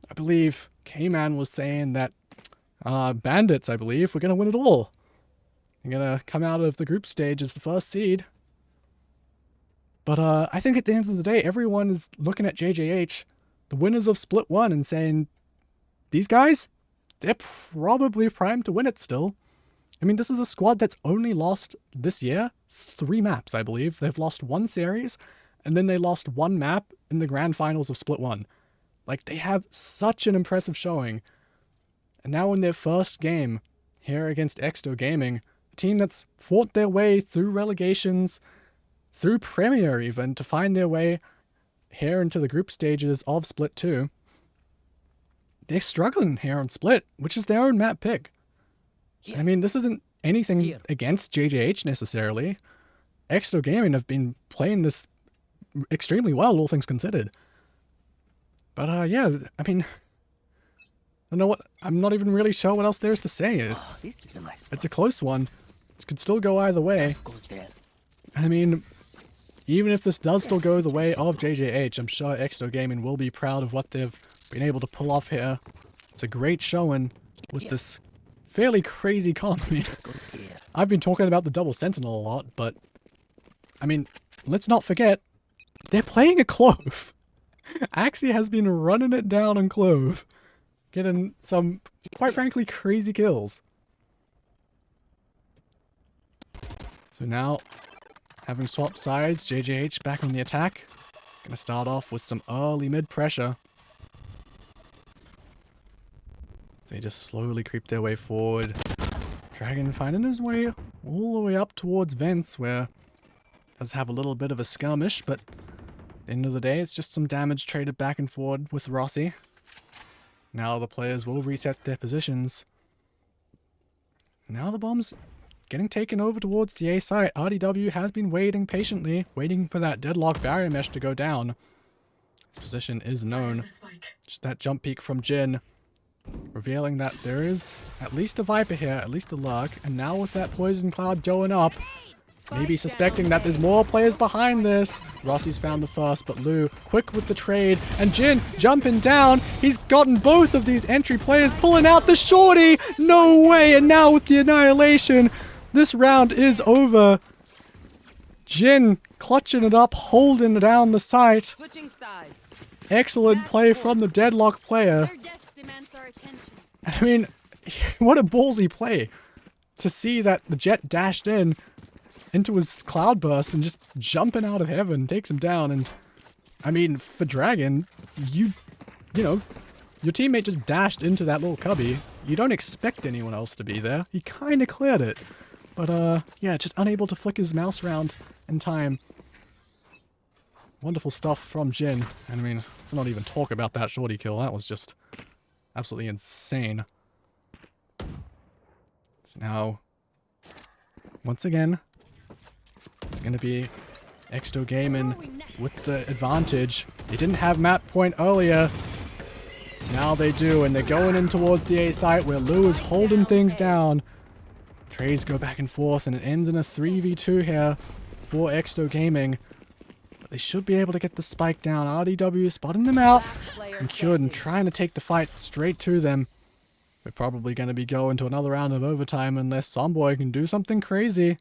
I believe K-Man was saying that Bandits, I believe, were going to win it all. They're going to come out of the group stage as the first seed. But I think at the end of the day, everyone is looking at JJH, the winners of Split 1, and saying, these guys, they're probably primed to win it still. I mean, this is a squad that's only lost this year 3 maps, I believe. They've lost 1 series, and then they lost 1 map in the grand finals of Split 1. Like, they have such an impressive showing. And now in their first game here against Exto Gaming, a team that's fought their way through relegations, through Premier even, to find their way here into the group stages of Split 2. They're struggling here on Split, which is their own map pick. I mean, this isn't anything against JJH necessarily. Exto Gaming have been playing this extremely well, all things considered. But yeah, I mean, I don't know what, I'm not even really sure what else there is to say. This is a nice spot. It's a close one. It could still go either way. That goes there. I mean, even if this does still go the way of JJH, I'm sure Exto Gaming will be proud of what they've been able to pull off here. It's a great showing with this fairly crazy comp. I mean, I've been talking about the double sentinel a lot, but I mean, let's not forget, they're playing a Clove. Axie has been running it down on Clove, getting some, quite frankly, crazy kills. So now, having swapped sides, JJH back on the attack. Gonna start off with some early mid pressure. They just slowly creep their way forward. Dragon finding his way all the way up towards Vents, where he does have a little bit of a skirmish, but at the end of the day, it's just some damage traded back and forward with Rossi. Now the players will reset their positions. Now the bomb's getting taken over towards the A site. RDW has been waiting patiently, waiting for that deadlock barrier mesh to go down. His position is known. Just that jump peek from Jin, revealing that there is at least a Viper here, at least a Lurk, and now with that poison cloud going up, maybe suspecting that there's more players behind this. Rossi's found the first, but Lou quick with the trade, and Jin jumping down. He's gotten both of these entry players, pulling out the shorty. No way, and now with the annihilation, this round is over. Jin clutching it up, holding down the site. Switching sides. Excellent play from the deadlock player. Their death demands our attention. I mean, what a ballsy play to see that the Jet dashed into his cloudburst and just jumping out of heaven takes him down. And I mean, for Dragon, you know, your teammate just dashed into that little cubby. You don't expect anyone else to be there. He kind of cleared it. But yeah, just unable to flick his mouse around in time. Wonderful stuff from Jin. I mean, let's not even talk about that shorty kill. That was just absolutely insane. So now, once again, it's going to be Exto Gaming with the advantage. They didn't have map point earlier. Now they do, and they're going in towards the A site where Lou is holding things down. Trades go back and forth, and it ends in a 3v2 here for Exto Gaming. They should be able to get the spike down. RDW spotting them out. And Kyuden trying to take the fight straight to them. We're probably going to be going to another round of overtime unless Somboy can do something crazy.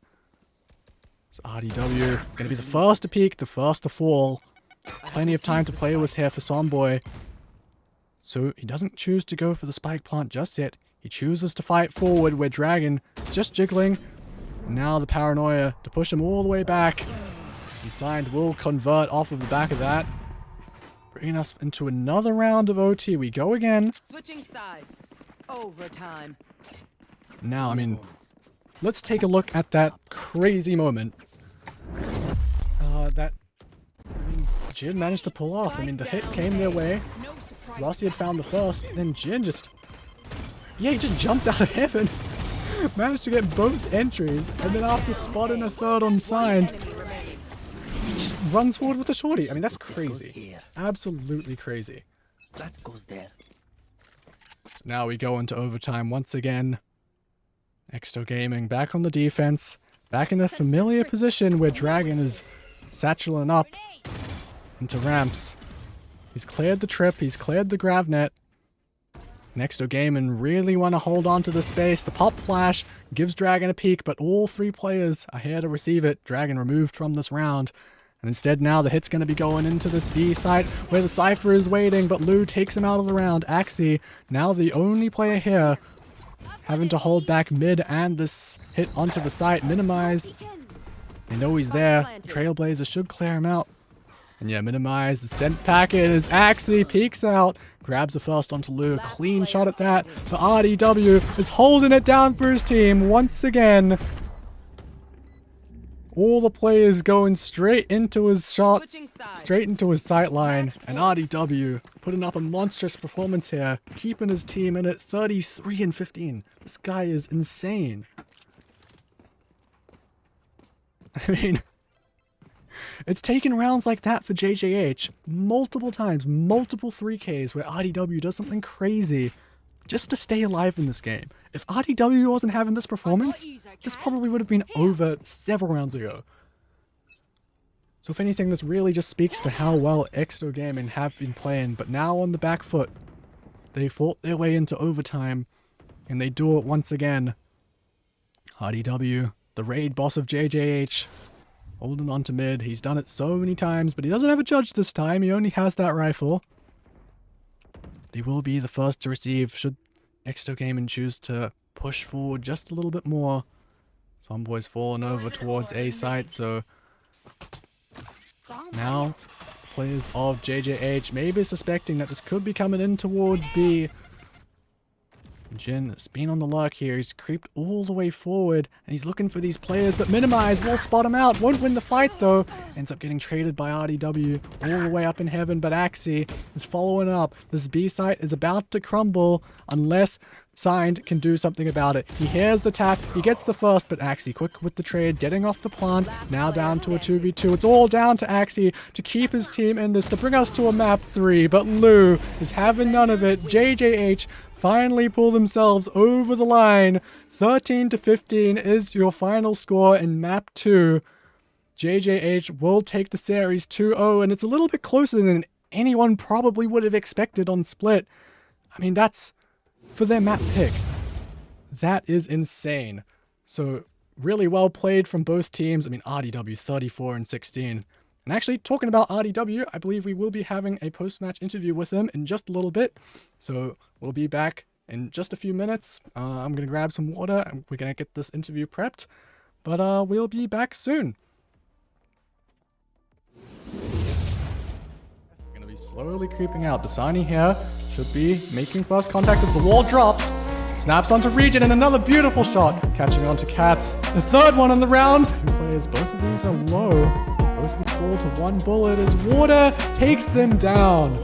So RDW gonna be the first to peek, the first to fall. Plenty of time to play with here for Somboy. So he doesn't choose to go for the spike plant just yet. He chooses to fight forward where Dragon is just jiggling. Now the paranoia to push him all the way back. And Signed will convert off of the back of that. Bringing us into another round of OT. We go again. Switching sides. Overtime. Now, I mean, let's take a look at that crazy moment. That Jin managed to pull off. I mean, the hit came their way. No surprise. Rossi had found the first, then Jin just... Yeah, he just jumped out of heaven. Managed to get both entries, and then after spotting a third on Signed, Enemy remaining. just runs forward with a shorty. I mean, that's Goes crazy. here. Absolutely crazy. That goes there. So now we go into overtime once again. Exto Gaming back on the defense. Back in a familiar position where Dragon is satcheling up into ramps. He's cleared the trip. He's cleared the grav net. Exto Gaming really want to hold on to the space. The pop flash gives Dragon a peek, but all three players are here to receive it. Dragon removed from this round. And instead now the hit's going to be going into this B site where the Cypher is waiting, but Lou takes him out of the round. Axie, now the only player here, having to hold back mid and this hit onto the site. Minimize. They know he's there. Trailblazer should clear him out. And yeah, Minimize. The sent packet as Axie peeks out. Grabs the first onto Lou. Clean shot at that. But RDW is holding it down for his team once again. All the players going straight into his shots, straight into his sight line, and RDW putting up a monstrous performance here, keeping his team in at 33-15. This guy is insane. I mean, it's taken rounds like that for JJH multiple times, multiple 3Ks where RDW does something crazy just to stay alive in this game. If RDW wasn't having this performance, this probably would have been over several rounds ago. So if anything, this really just speaks to how well Exto Gaming have been playing, but now on the back foot. They fought their way into overtime, and they do it once again. RDW, the raid boss of JJH, holding on to mid. He's done it so many times, but he doesn't have a judge this time. He only has that rifle. He will be the first to receive should Exto Gaming choose to push forward just a little bit more. Somboy's falling over towards A site, so now players of JJH may be suspecting that this could be coming in towards B. Jin has been on the lurk here. He's creeped all the way forward, and he's looking for these players, but Minimize will spot him out. Won't win the fight, though. Ends up getting traded by RDW all the way up in heaven, but Axie is following up. This B site is about to crumble unless Signed can do something about it. He hears the tap. He gets the first, but Axie quick with the trade, getting off the plant. Now down to a 2v2. It's all down to Axie to keep his team in this, to bring us to a map 3, but Lou is having none of it. JJH finally pull themselves over the line. 13-15 is your final score in map 2. JJH will take the series 2-0, and it's a little bit closer than anyone probably would have expected on split. I mean, that's for their map pick. That is insane. So really well played from both teams. I mean, RDW 34-16. And actually, talking about RDW, I believe we will be having a post-match interview with them in just a little bit. So we'll be back in just a few minutes. I'm going to grab some water and we're going to get this interview prepped. But we'll be back soon. We're going to be slowly creeping out. Dasani here should be making first contact as the wall drops. Snaps onto Regen and another beautiful shot. Catching onto Cats. The third one on the round. Two players, both of these are low. Both will fall to one bullet as water takes them down.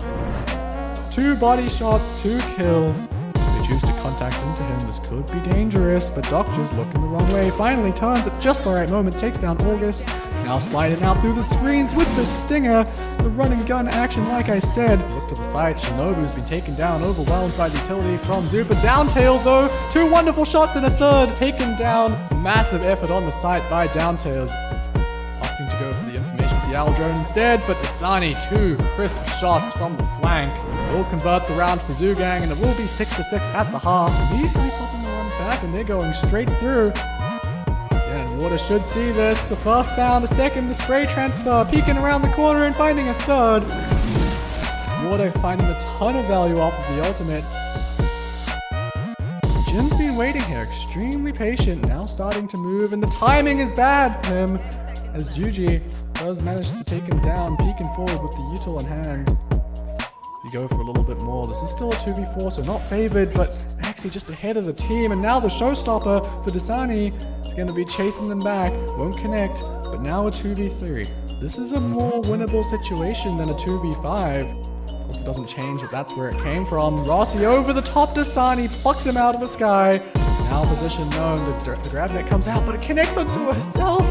2 body shots, 2 kills. If they choose to contact into him, this could be dangerous, but Doctor's looking the wrong way. Finally turns at just the right moment, takes down August. Now sliding out through the screens with the stinger. The run and gun action, like I said. Look to the side, Shinobu's been taken down, overwhelmed by the utility from Zupa. Downtail though, 2 wonderful shots and a third. Taken down, massive effort on the site by Downtail. Opting to go for the information with the Owl Drone instead, but Dasani, 2 crisp shots from the flank. Will convert the round for Zoogang, and it will be 6-6 at the half. Immediately popping the run back, and they're going straight through. Yeah, and Water should see this. The first found, a second, the spray transfer, peeking around the corner and finding a third. Water finding a ton of value off of the ultimate. Jin's been waiting here, extremely patient, now starting to move, and the timing is bad for him, as Yuji does manage to take him down, peeking forward with the util in hand. If you go for a little bit more, this is still a 2v4, so not favored, but actually just ahead of the team, and now the showstopper for Dasani is going to be chasing them back, won't connect, but now a 2v3. This is a more winnable situation than a 2v5. Of course, it doesn't change that that's where it came from. Rossi over the top, Dasani plucks him out of the sky. Now position known, the grab net comes out, but it connects onto herself.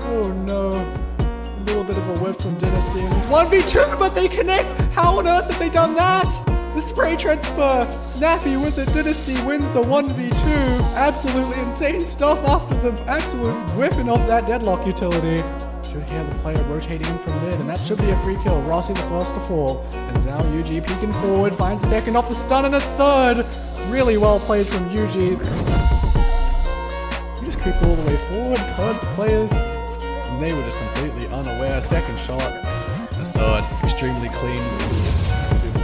Oh no. A little bit of a whip from Dynasty, and it's 1v2, but they connect! How on earth have they done that? The spray transfer, Snappy with it, Dynasty wins the 1v2. Absolutely insane stuff after the absolute whipping off that deadlock utility. Should hear the player rotating in from mid, and that should be a free kill. Rossi the first to fall. And now Yuji peeking forward, finds a second off the stun and a third. Really well played from Yuji. He just creeped all the way forward, heard the players, and they were just completely unaware. Second shot, the third, extremely clean.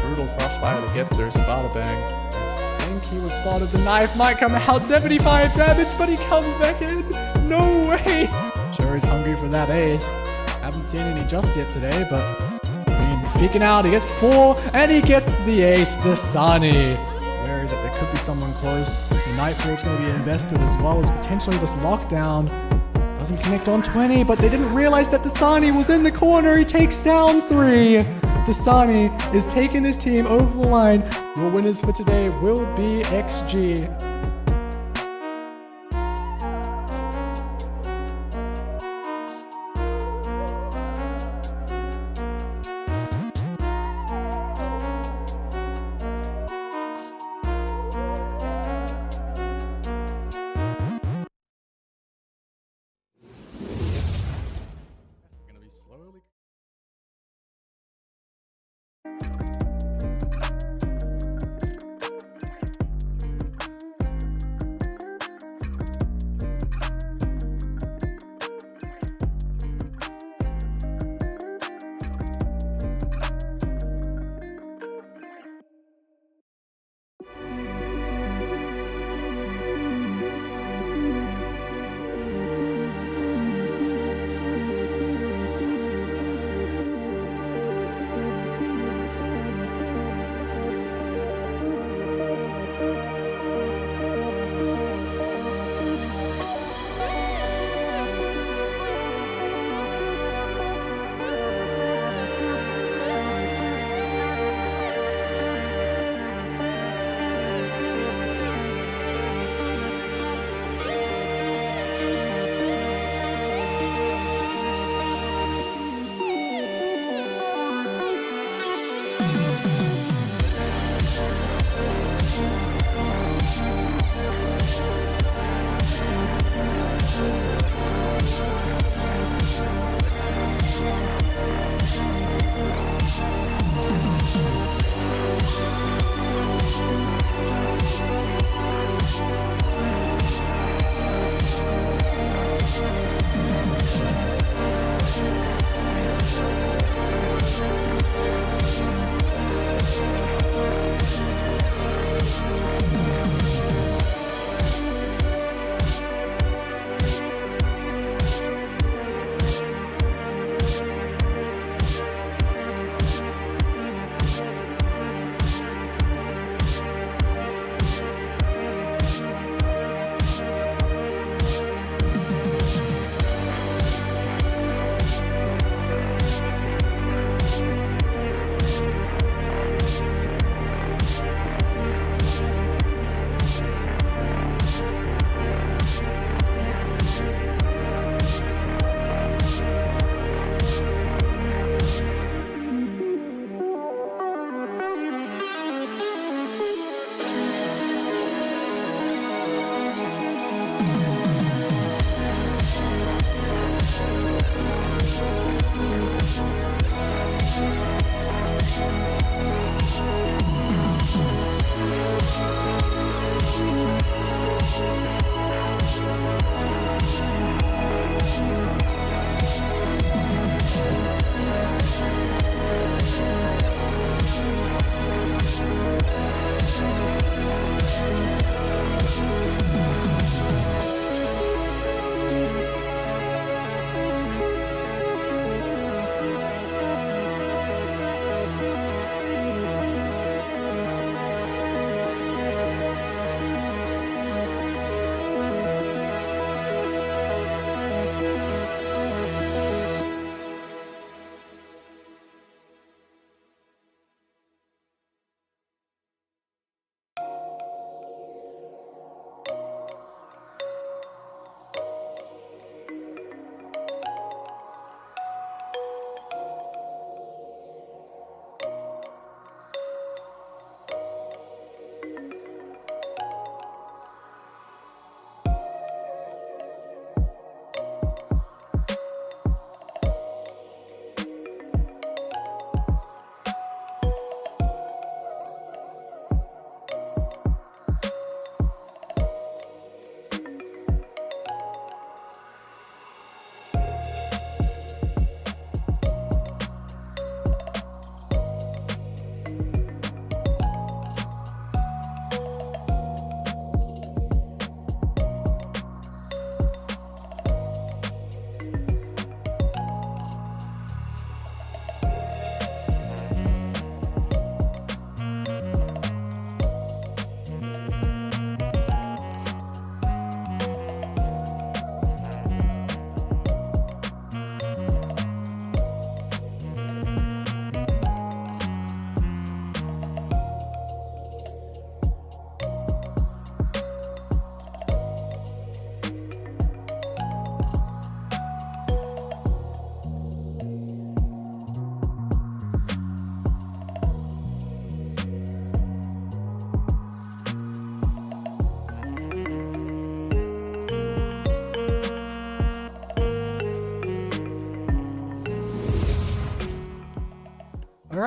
Brutal crossfire to get there, Spada bang. I think he was spotted. The knife might come out, 75 damage, but he comes back in. No way! Sure, he's hungry for that ace. Haven't seen any just yet today, but I mean, he's peeking out. He gets 4, and he gets the ace. Dasani. Wary that there could be someone close. The Nightfall's going to be invested as well as potentially this lockdown. Doesn't connect on 20, but they didn't realize that Dasani was in the corner. He takes down 3. Dasani is taking his team over the line. Your winners for today will be XG. Slowly.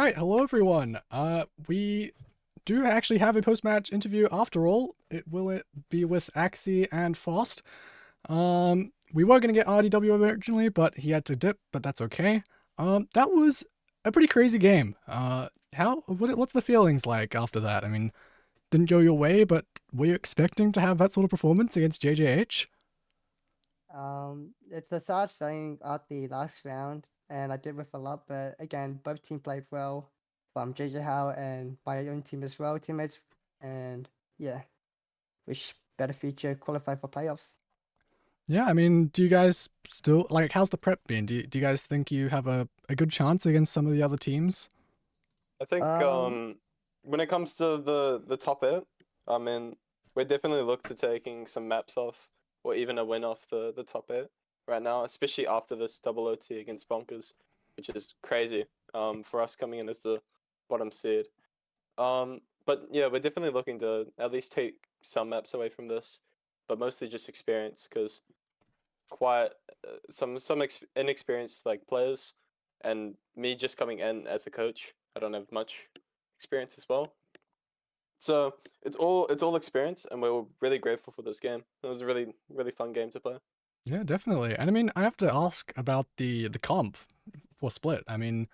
right, hello everyone. We do actually have a post-match interview after all. It be with Axie and Faust. We were gonna get RDW originally, but he had to dip, but that's okay. That was a pretty crazy game. What's the feelings like after that? I mean, didn't go your way, but were you expecting to have that sort of performance against JJH? It's a sad feeling at the last round, and I did with a lot, but again, both teams played well from JJ Howe and my own team as well, teammates, and yeah, wish better future qualify for playoffs. Yeah, I mean, do you guys still, like, how's the prep been? Do you guys think you have a good chance against some of the other teams? I think when it comes to the top 8, I mean, we definitely look to taking some maps off or even a win off the top 8 right now, especially after this double OT against Bonkers, which is crazy for us coming in as the bottom seed. But yeah, we're definitely looking to at least take some maps away from this, but mostly just experience, because quite some inexperienced like players, and me just coming in as a coach, I don't have much experience as well. So it's all experience, and we were really grateful for this game. It was a really fun game to play. Yeah, definitely. And I mean, I have to ask about the comp for Split. I mean,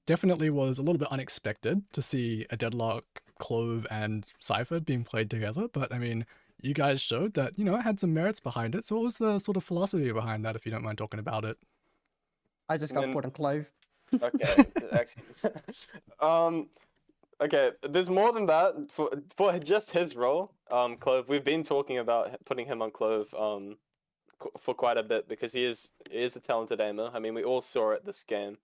definitely was a little bit unexpected to see a Deadlock, Clove, and Cypher being played together, but I mean, you guys showed that, you know, it had some merits behind it. So what was the sort of philosophy behind that, if you don't mind talking about it? I just got And- put on Clove. Okay, actually, okay. There's more than that for just his role. Clove. We've been talking about putting him on Clove for quite a bit, because he is a talented aimer. I mean, we all saw it this game.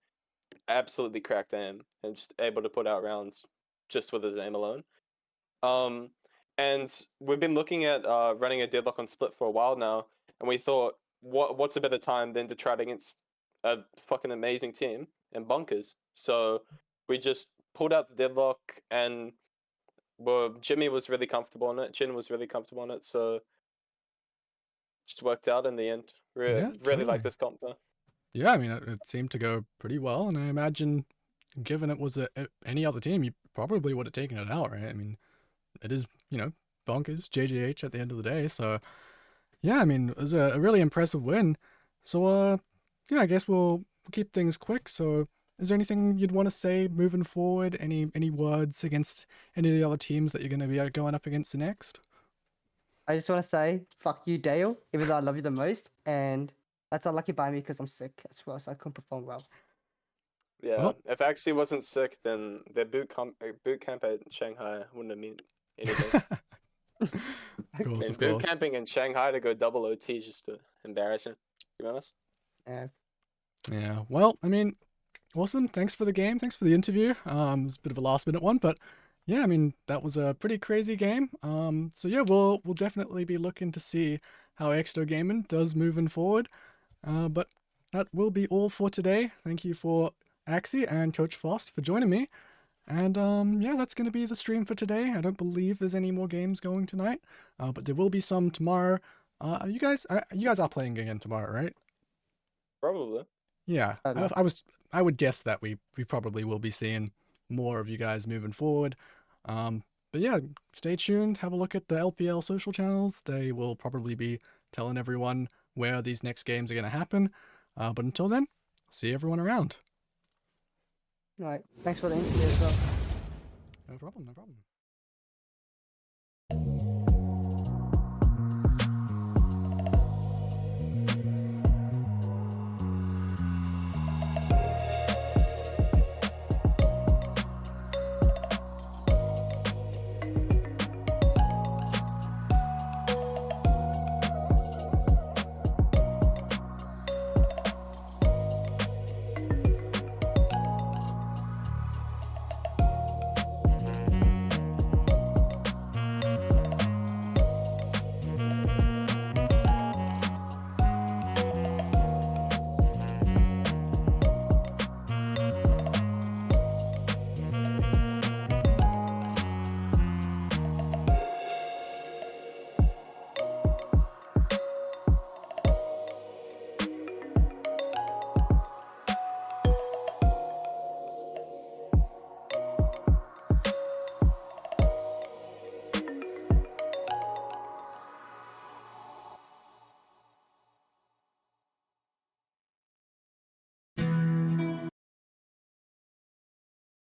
Absolutely cracked aim and just able to put out rounds just with his aim alone. And we've been looking at running a Deadlock on Split for a while now, and we thought, what's a better time than to try it against a fucking amazing team and Bunkers? So we just pulled out the Deadlock, and Jimmy was really comfortable on it. Jin was really comfortable on it, so just worked out in the end. Really totally. like this comp though. Yeah, I mean, it seemed to go pretty well, and I imagine, given it was any other team, you probably would have taken it out, right? I mean, it is, you know, Bonkers, JJH at the end of the day, so yeah, I mean, it was a really impressive win. So, yeah, I guess we'll keep things quick. So, is there anything you'd want to say moving forward? Any words against any of the other teams that you're going to be going up against next? I just want to say, fuck you, Dale, even though I love you the most, and that's unlucky by me because I'm sick as well, so I couldn't perform well. Yeah, Well- if Axie wasn't sick, then their boot camp at Shanghai wouldn't have meant anything. Of course, of Boot course. camping in Shanghai to go double OT is just embarrassing, to be honest. Yeah, well, I mean, awesome. Thanks for the game. Thanks for the interview. It was a bit of a last minute one, but yeah, I mean, that was a pretty crazy game. So yeah, we'll definitely be looking to see how Exto Gaming does moving forward. But that will be all for today. Thank you for Axie and Coach Faust for joining me. And yeah, that's going to be the stream for today. I don't believe there's any more games going tonight, but there will be some tomorrow. You guys are playing again tomorrow, right? Probably. Yeah, I don't know. I would guess that we probably will be seeing more of you guys moving forward. But yeah, stay tuned. Have a look at the LPL social channels. They will probably be telling everyone where these next games are going to happen. But until then, see everyone around. Right, thanks for the interview as well. No problem, no problem.